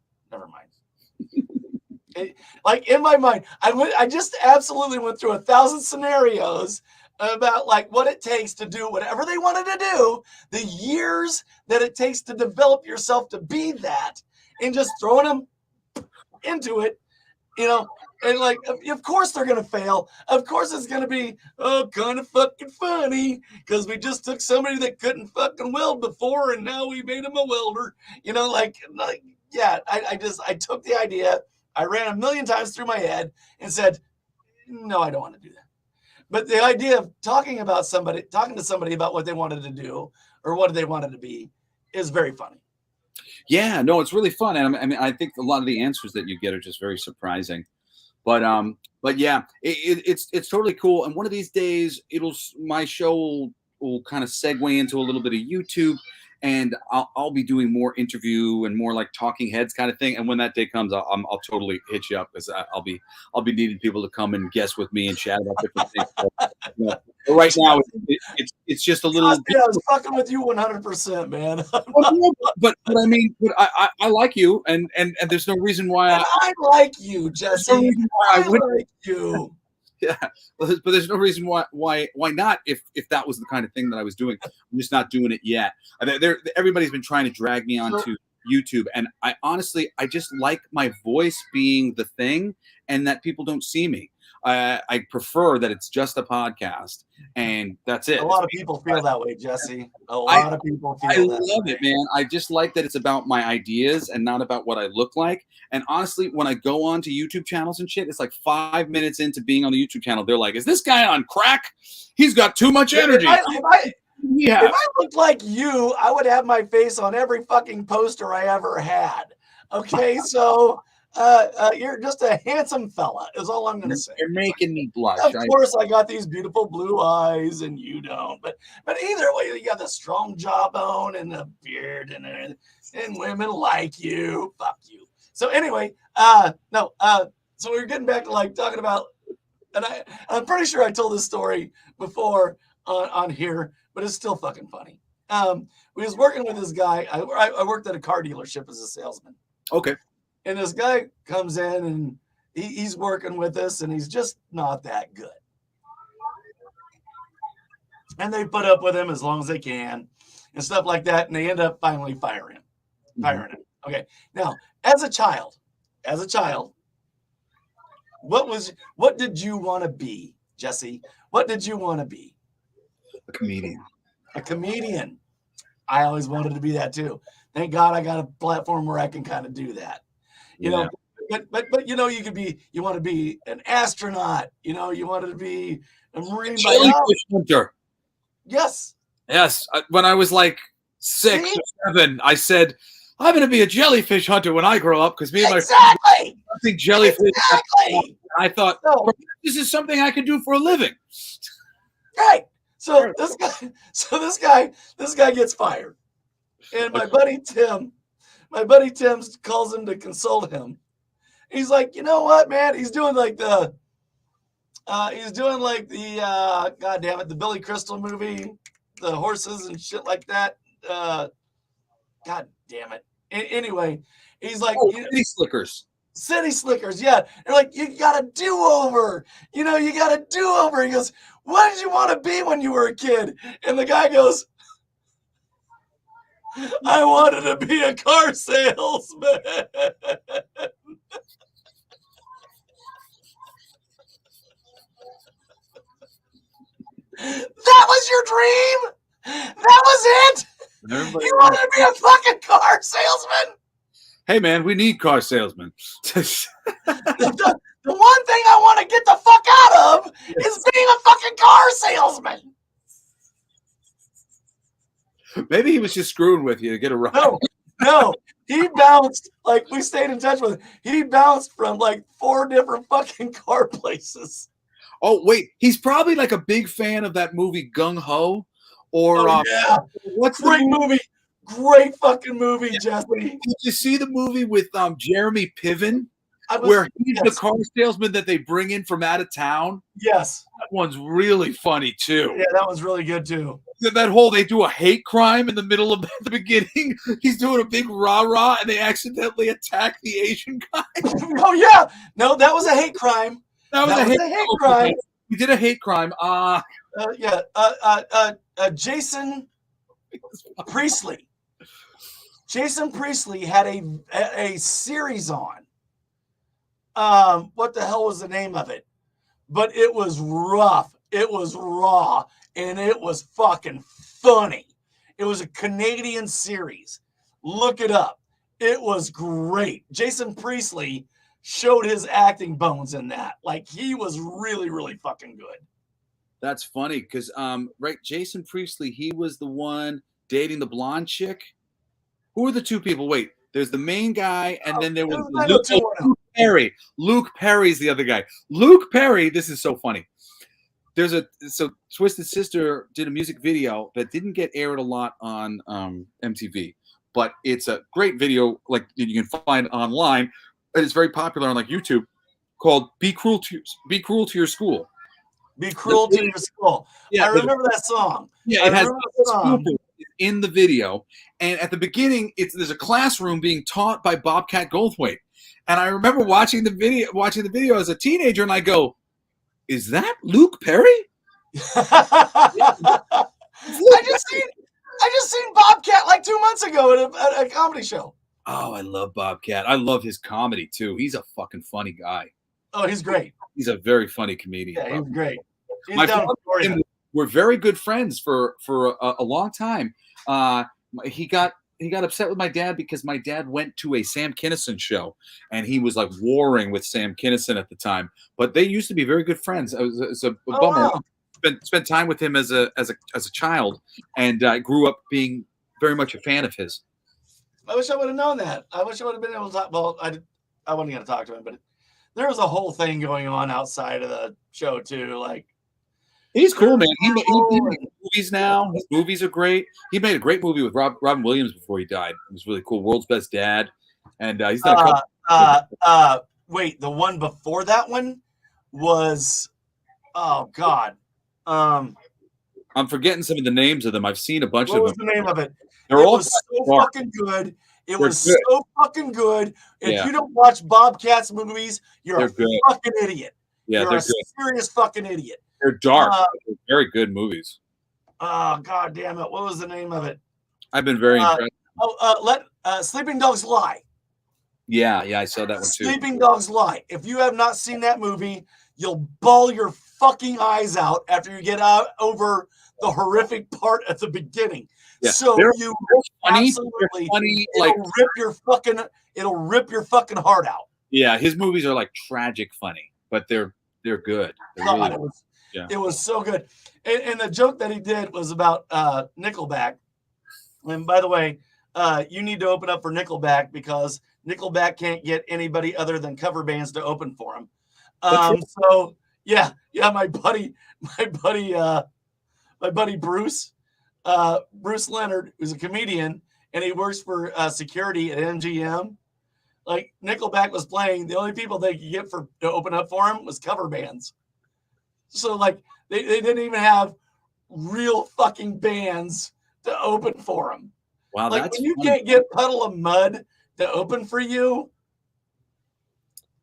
Like in my mind, I just absolutely went through 1,000 scenarios about like what it takes to do whatever they wanted to do, the years that it takes to develop yourself to be that, and just throwing them into it, and like, of course they're gonna fail. Of course it's gonna be kind of fucking funny because we just took somebody that couldn't fucking weld before and now we made him a welder. I took the idea, I ran 1,000,000 times through my head and said, no, I don't want to do that. But the idea of talking to somebody about what they wanted to do or what they wanted to be is very funny. Yeah, no, it's really fun. And I mean, I think a lot of the answers that you get are just very surprising. But yeah, it's totally cool. And one of these days, my show will kind of segue into a little bit of YouTube, and I'll be doing more interview and more like talking heads kind of thing. And when that day comes, I'll totally hit you up, because I'll be needing people to come and guest with me and chat about different things. But right now, it's just a little. Yeah, I was fucking with you 100%, man. But I mean, but I like you, and there's no reason why I like you, Jesse. I like you. Yeah, but there's no reason why not, if that was the kind of thing that I was doing. I'm just not doing it yet. Everybody's been trying to drag me onto YouTube, and I honestly just like my voice being the thing, and that people don't see me. I prefer that it's just a podcast, and that's it. A lot of people feel that way, Jesse. A lot of people feel that way. I love it, man. I just like that it's about my ideas and not about what I look like. And honestly, when I go on to YouTube channels and shit, it's like 5 minutes into being on the YouTube channel, they're like, "Is this guy on crack? He's got too much energy." If I looked like you, I would have my face on every fucking poster I ever had. Okay, so you're just a handsome fella, is all I'm going to say. You're making me blush. Of course, I got these beautiful blue eyes, and you don't. But either way, you got the strong jawbone and the beard, and women like you. Fuck you. So anyway, so we were getting back to like talking about, and I'm pretty sure I told this story before on here, but it's still fucking funny. We was working with this guy. I worked at a car dealership as a salesman. Okay. And this guy comes in, and he's working with us, and he's just not that good. And they put up with him as long as they can and stuff like that. And they end up finally firing him. Okay. Now, as a child, what did you want to be, Jesse? What did you want to be? A comedian. A comedian. I always wanted to be that too. Thank God I got a platform where I can kind of do that. You know, but you know, you want to be an astronaut, you know, you wanted to be a marine jellyfish hunter. Yes. When I was like 6 or 7, I said, I'm going to be a jellyfish hunter when I grow up, because me and my friends, I think jellyfish. Exactly. I thought, this is something I could do for a living. Right. So this guy gets fired. And my buddy Tim calls him to consult him. He's like, you know what, man? He's doing like the God damn it, the Billy Crystal movie, the horses and shit like that. God damn it. Anyway, he's like, City Slickers, yeah. They're like, you got a do-over. You know, you got a do-over. He goes, what did you want to be when you were a kid? And the guy goes, I wanted to be a car salesman. That was your dream? That was it? You wanted to be a fucking car salesman? Hey, man, we need car salesmen. The one thing I want to get the fuck out of is being a fucking car salesman. Maybe he was just screwing with you to get a ride. No. He bounced, like, we stayed in touch with him. He bounced from like 4 different fucking car places. Oh, wait. He's probably like a big fan of that movie Gung Ho. Or yeah. What's great movie? Great fucking movie, Jesse. Did you see the movie with Jeremy Piven? Where he's the car salesman that they bring in from out of town? Yes. That one's really funny, too. Yeah, that one's really good, too. That whole, they do a hate crime in the middle of the beginning. He's doing a big rah-rah, and they accidentally attack the Asian guy. Oh, yeah. No, that was a hate crime. That was a hate crime. He did a hate crime. Jason Priestley. Jason Priestley had a series on. What the hell was the name of it? But it was rough. It was raw. And it was fucking funny. It was a Canadian series. Look it up. It was great. Jason Priestley showed his acting bones in that. Like, he was really, really fucking good. That's funny because, right, Jason Priestley, he was the one dating the blonde chick. Who are the two people? Wait, there's the main guy, and then there was Luke Perry. Luke Perry's the other guy. Luke Perry, this is so funny. so Twisted Sister did a music video that didn't get aired a lot on MTV, but it's a great video like you can find online, and it's very popular on like YouTube, called Be Cruel to Your School. Be cruel to your school. Yeah, I remember that song. Yeah, I it has remember that song. in the video, and at the beginning, there's a classroom being taught by Bobcat Goldthwait, and I remember watching the video as a teenager, and I go, "Is that Luke Perry?" I just seen Bobcat like 2 months ago at a comedy show. Oh, I love Bobcat. I love his comedy too. He's a fucking funny guy. Oh, he's great. He's a very funny comedian. Yeah, he's great. He's My down father in and him were very good friends for a long time. He got upset with my dad because my dad went to a Sam Kinison show, and he was like warring with Sam Kinison at the time. But they used to be very good friends. It's a bummer. Wow. Spent time with him as a child, and I grew up being very much a fan of his. I wish I would have known that. I wish I would have been able to talk. Well, I wasn't going to talk to him, but there was a whole thing going on outside of the show too. Like, he's cool, man. He makes movies now. His movies are great. He made a great movie with Robin Williams before he died. It was really cool. World's Best Dad, and he's done a couple. Wait, the one before that one was, oh God, I'm forgetting some of the names of them. I've seen a bunch of them. What was the name of it? They're it all was so fucking good. It was good. so fucking good. If you don't watch Bobcat's movies, you're a fucking idiot. Yeah, you're they're a serious fucking idiot. They're dark. They're very good movies. Oh, God damn it. What was the name of it? I've been very impressed. Sleeping Dogs Lie. Yeah, I saw that one too. Sleeping Dogs Lie. If you have not seen that movie, you'll bawl your fucking eyes out after you get out over the horrific part at the beginning. Yeah. So they're funny, absolutely funny, it'll rip your fucking heart out. Yeah, his movies are like tragic funny, but they're good. It was so good. And the joke that he did was about Nickelback. And by the way, you need to open up for Nickelback because Nickelback can't get anybody other than cover bands to open for him. So yeah, my buddy Bruce Leonard, who's a comedian, and he works for security at MGM. Like, Nickelback was playing, the only people they could get to open up for him was cover bands. So like they didn't even have real fucking bands to open for him. Wow, like that's when you funny. can't get Puddle of Mud to open for you.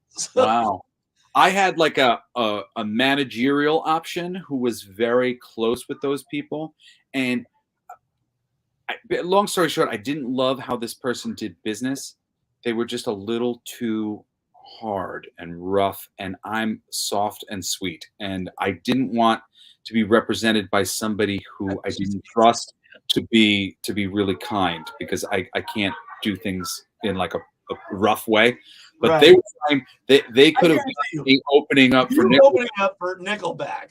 So, wow. I had like a managerial option who was very close with those people. And long story short, I didn't love how this person did business. They were just a little too hard and rough, and I'm soft and sweet. And I didn't want to be represented by somebody who I didn't trust to be really kind, because I can't do things in like a rough way. But they were trying, they could have been opening up for Nickelback. Opening up for Nickelback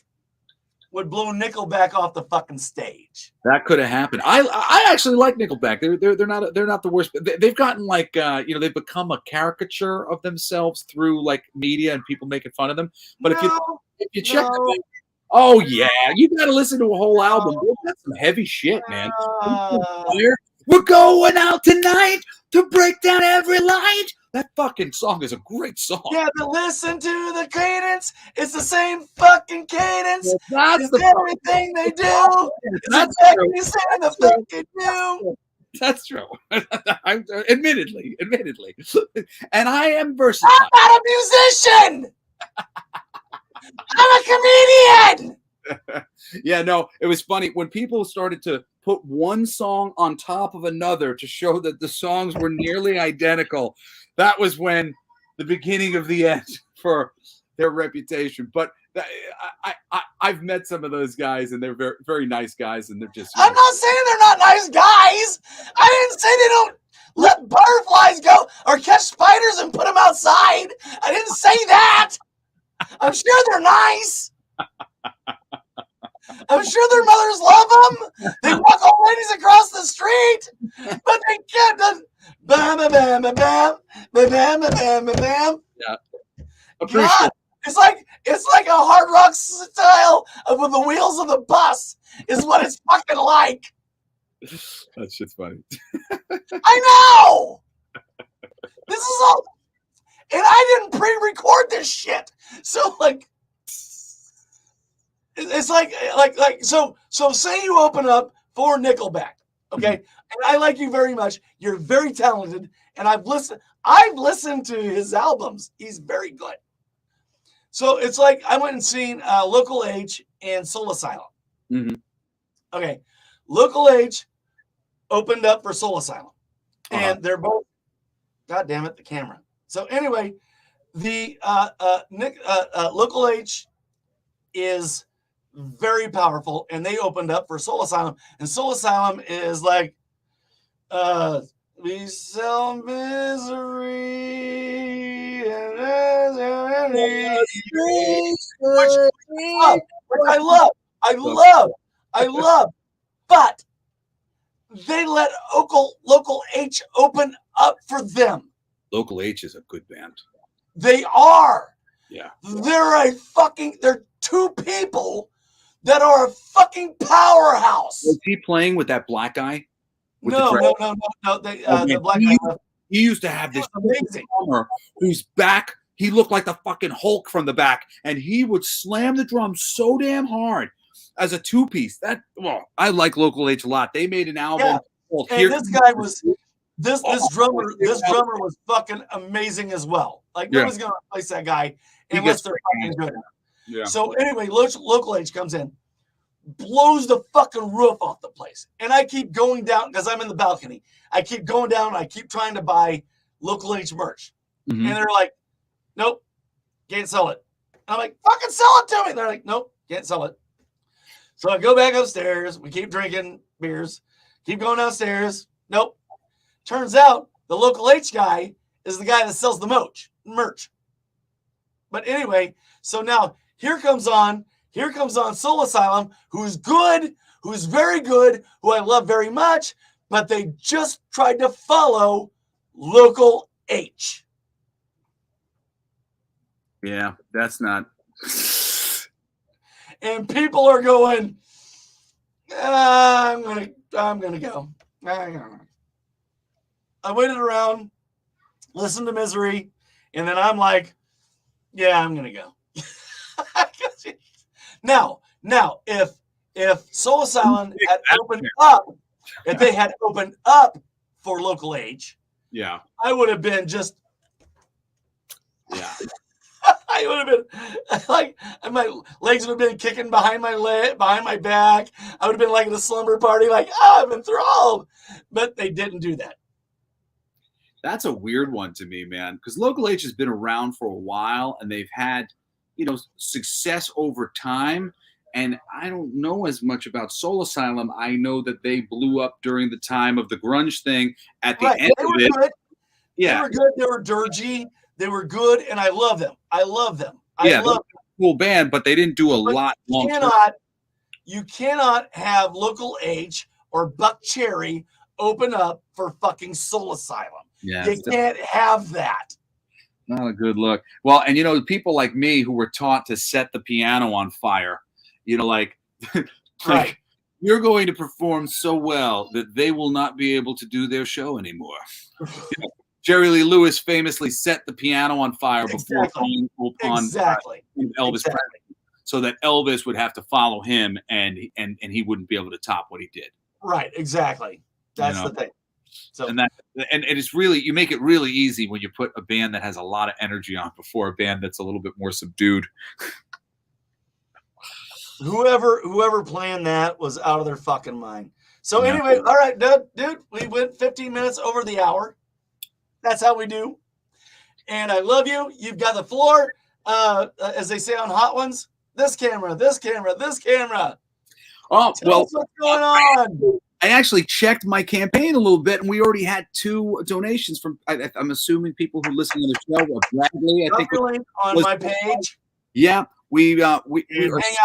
would blow Nickelback off the fucking stage. That could have happened. I actually like Nickelback. They're not the worst. They've gotten like they've become a caricature of themselves through like media and people making fun of them. But if you check them out, oh yeah, you got to listen to a whole album. That's some heavy shit, man. We're going out tonight to break down every light. That fucking song is a great song. Yeah, but listen to the cadence. It's the same fucking cadence. Well, that's everything they do. That's exactly the same the fucking do. That's true. Admittedly. And I am versatile. I'm not a musician. I'm a comedian. Yeah, no, it was funny when people started to put one song on top of another to show that the songs were nearly identical. That was when the beginning of the end for their reputation. But I've met some of those guys, and they're very, very nice guys, and they're just. I'm not saying they're not nice guys. I didn't say they don't let butterflies go or catch spiders and put them outside. I didn't say that. I'm sure they're nice. I'm sure their mothers love them. They walk old ladies across the street, but they can't. Bam, bam, bam, bam, bam, bam, bam, bam, bam. Yeah. God, it's like a hard rock style with the wheels of the bus is what it's fucking like. That shit's funny. I know. This is all, and I didn't pre-record this shit. So like, it's like so say you open up for Nickelback, okay, and I like you very much. You're very talented, and I've listened to his albums. He's very good. So it's like I went and seen Local H and Soul Asylum. Mm-hmm. Okay, Local H opened up for Soul Asylum, and they're both. God damn it, the camera. So anyway, the Local H is very powerful, and they opened up for Soul Asylum, and Soul Asylum is like, we sell misery, which I love, but they let Local H open up for them. Local H is a good band. They are. Yeah. They're two people that are a fucking powerhouse. Was he playing with that black guy? No. The black guy. He used to have this drummer whose back, he looked like the fucking Hulk from the back, and he would slam the drum so damn hard as a two-piece. I like Local H a lot. They made an album called and this guy was this drummer was fucking amazing as well. Like nobody's gonna replace that guy unless they're fucking good. Yeah. So anyway, Local H comes in, blows the fucking roof off the place, and I keep going down because I'm in the balcony. I keep going down. And I keep trying to buy Local H merch, and they're like, "Nope, can't sell it." And I'm like, "Fucking sell it to me." They're like, "Nope, can't sell it." So I go back upstairs. We keep drinking beers. Keep going downstairs. Nope. Turns out the Local H guy is the guy that sells the merch. But anyway, so now here comes on Soul Asylum, who's good, who's very good, who I love very much, but they just tried to follow Local H. Yeah, that's not. And people are going, I'm gonna go. I waited around, listened to Misery, and then I'm like, yeah, I'm gonna go. Now, if Soul Asylum had opened up, if they had opened up for Local H, yeah, I would have been just, yeah. I would have been like, my legs would have been kicking behind my back. I would have been like at a slumber party, like, I'm enthralled. But they didn't do that. That's a weird one to me, man, because Local H has been around for a while and they've had, success over time. And I don't know as much about Soul Asylum. I know that they blew up during the time of the grunge thing at the end of it. Good. Yeah. They were good. They were dirgy. They were good, and I love them. I love them. Cool band, but they didn't do a lot long term. You cannot have Local H or Buck Cherry open up for fucking Soul Asylum. Yeah, you can't have that. Not a good look. Well, and people like me who were taught to set the piano on fire, like right. You're going to perform so well that they will not be able to do their show anymore. Jerry Lee Lewis famously set the piano on fire before going on Elvis Presley, so that Elvis would have to follow him, and he wouldn't be able to top what he did. Right, exactly. That's the thing. So and it's really, you make it really easy when you put a band that has a lot of energy on before a band that's a little bit more subdued. Whoever planned that was out of their fucking mind. So anyway, all right, dude, we went 15 minutes over the hour. That's how we do. And I love you. You've got the floor, as they say on Hot Ones. This camera, this camera, this camera. Oh, Tell us what's going on. I actually checked my campaign a little bit, and we already had 2 donations from, I'm assuming, people who listen to the show. Bradley, I think, on my page. Yeah, we hang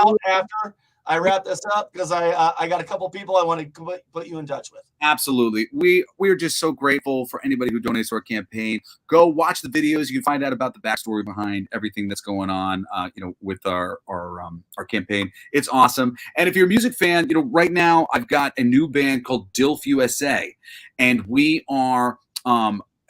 out after. I wrap this up because I got a couple people I want to put you in touch with. Absolutely. We're just so grateful for anybody who donates to our campaign. Go watch the videos. You can find out about the backstory behind everything that's going on, with our campaign. It's awesome. And if you're a music fan, right now I've got a new band called DILF USA, and we are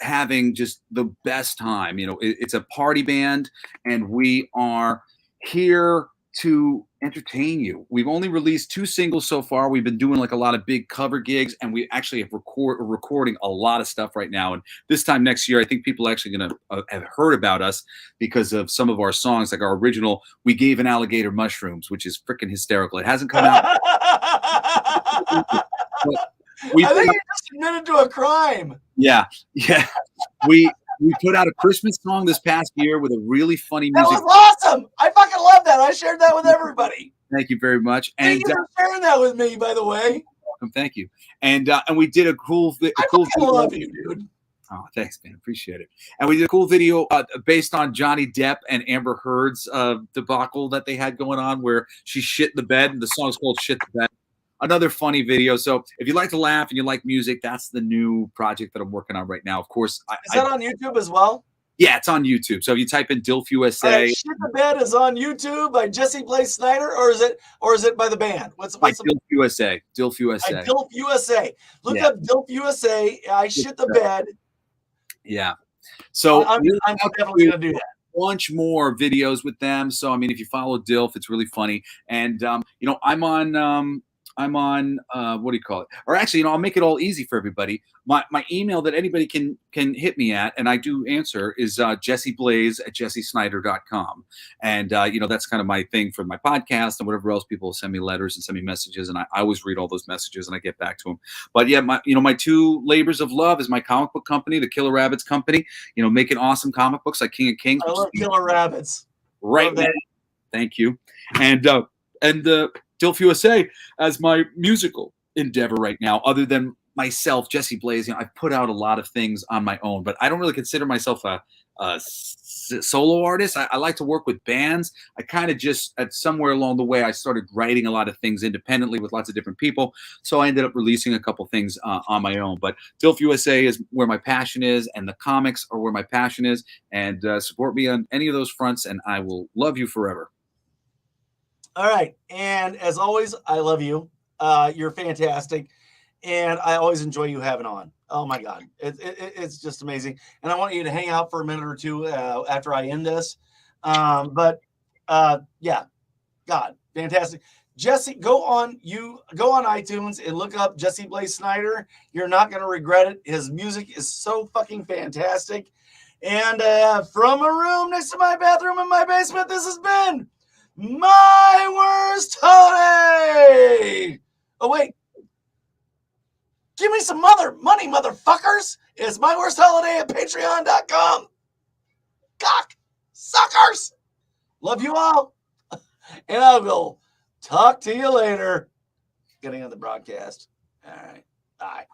having just the best time. It's a party band, and we are here to entertain you. We've only released 2 singles so far. We've been doing like a lot of big cover gigs, and we actually have recording a lot of stuff right now. And this time next year, I think people are actually going to have heard about us because of some of our songs, like our original "We Gave an Alligator Mushrooms," which is freaking hysterical. It hasn't come out. I think you just admitted to a crime. Yeah. We put out a Christmas song this past year with a really funny music. That was awesome. I fucking love that. I shared that with everybody. Thank you very much. Thank you for sharing that with me, by the way. Welcome. Thank you. And we did a cool I love you, dude. Oh, thanks, man. Appreciate it. And we did a cool video based on Johnny Depp and Amber Heard's debacle that they had going on, where she shit in the bed, and the song's called "Shit the Bed." Another funny video. So if you like to laugh and you like music, that's the new project that I'm working on right now. Of course. Is that on YouTube as well? Yeah, it's on YouTube. So if you type in DILF USA. Shit the Bed is on YouTube by Jesse Blaze Snider, or is it by the band? What's DILF USA. DILF USA. DILF USA. Look up DILF USA. I shit the bed. Yeah. So I'm definitely gonna do that. Bunch more videos with them. So I mean, if you follow DILF, it's really funny. And I'm on what do you call it? Or actually, I'll make it all easy for everybody. My email that anybody can hit me at, and I do answer, is jesseblaze@jessesnider.com. And that's kind of my thing for my podcast and whatever else. People send me letters and send me messages, and I always read all those messages and I get back to them. But yeah, my 2 labors of love is my comic book company, the Killer Rabbits Company. Making awesome comic books like King of Kings. I love Killer Rabbits. Right there. Thank you. And the DILF USA as my musical endeavor right now, other than myself, Jesse Blaze. I've put out a lot of things on my own, but I don't really consider myself a solo artist. I like to work with bands. I kind of just, at somewhere along the way, I started writing a lot of things independently with lots of different people. So I ended up releasing a couple things on my own. But DILF USA is where my passion is, and the comics are where my passion is. And support me on any of those fronts, and I will love you forever. All right. And as always, I love you. You're fantastic. And I always enjoy you having on. Oh, my God. It's just amazing. And I want you to hang out for a minute or two after I end this. Yeah, God, fantastic. Jesse, go on iTunes and look up Jesse Blaze Snider. You're not going to regret it. His music is so fucking fantastic. And from a room next to my bathroom in my basement, this has been my worst holiday. Oh, wait. Give me some money, motherfuckers. It's my worst holiday at patreon.com. Cock suckers. Love you all. And I will talk to you later. Getting on the broadcast. All right. Bye.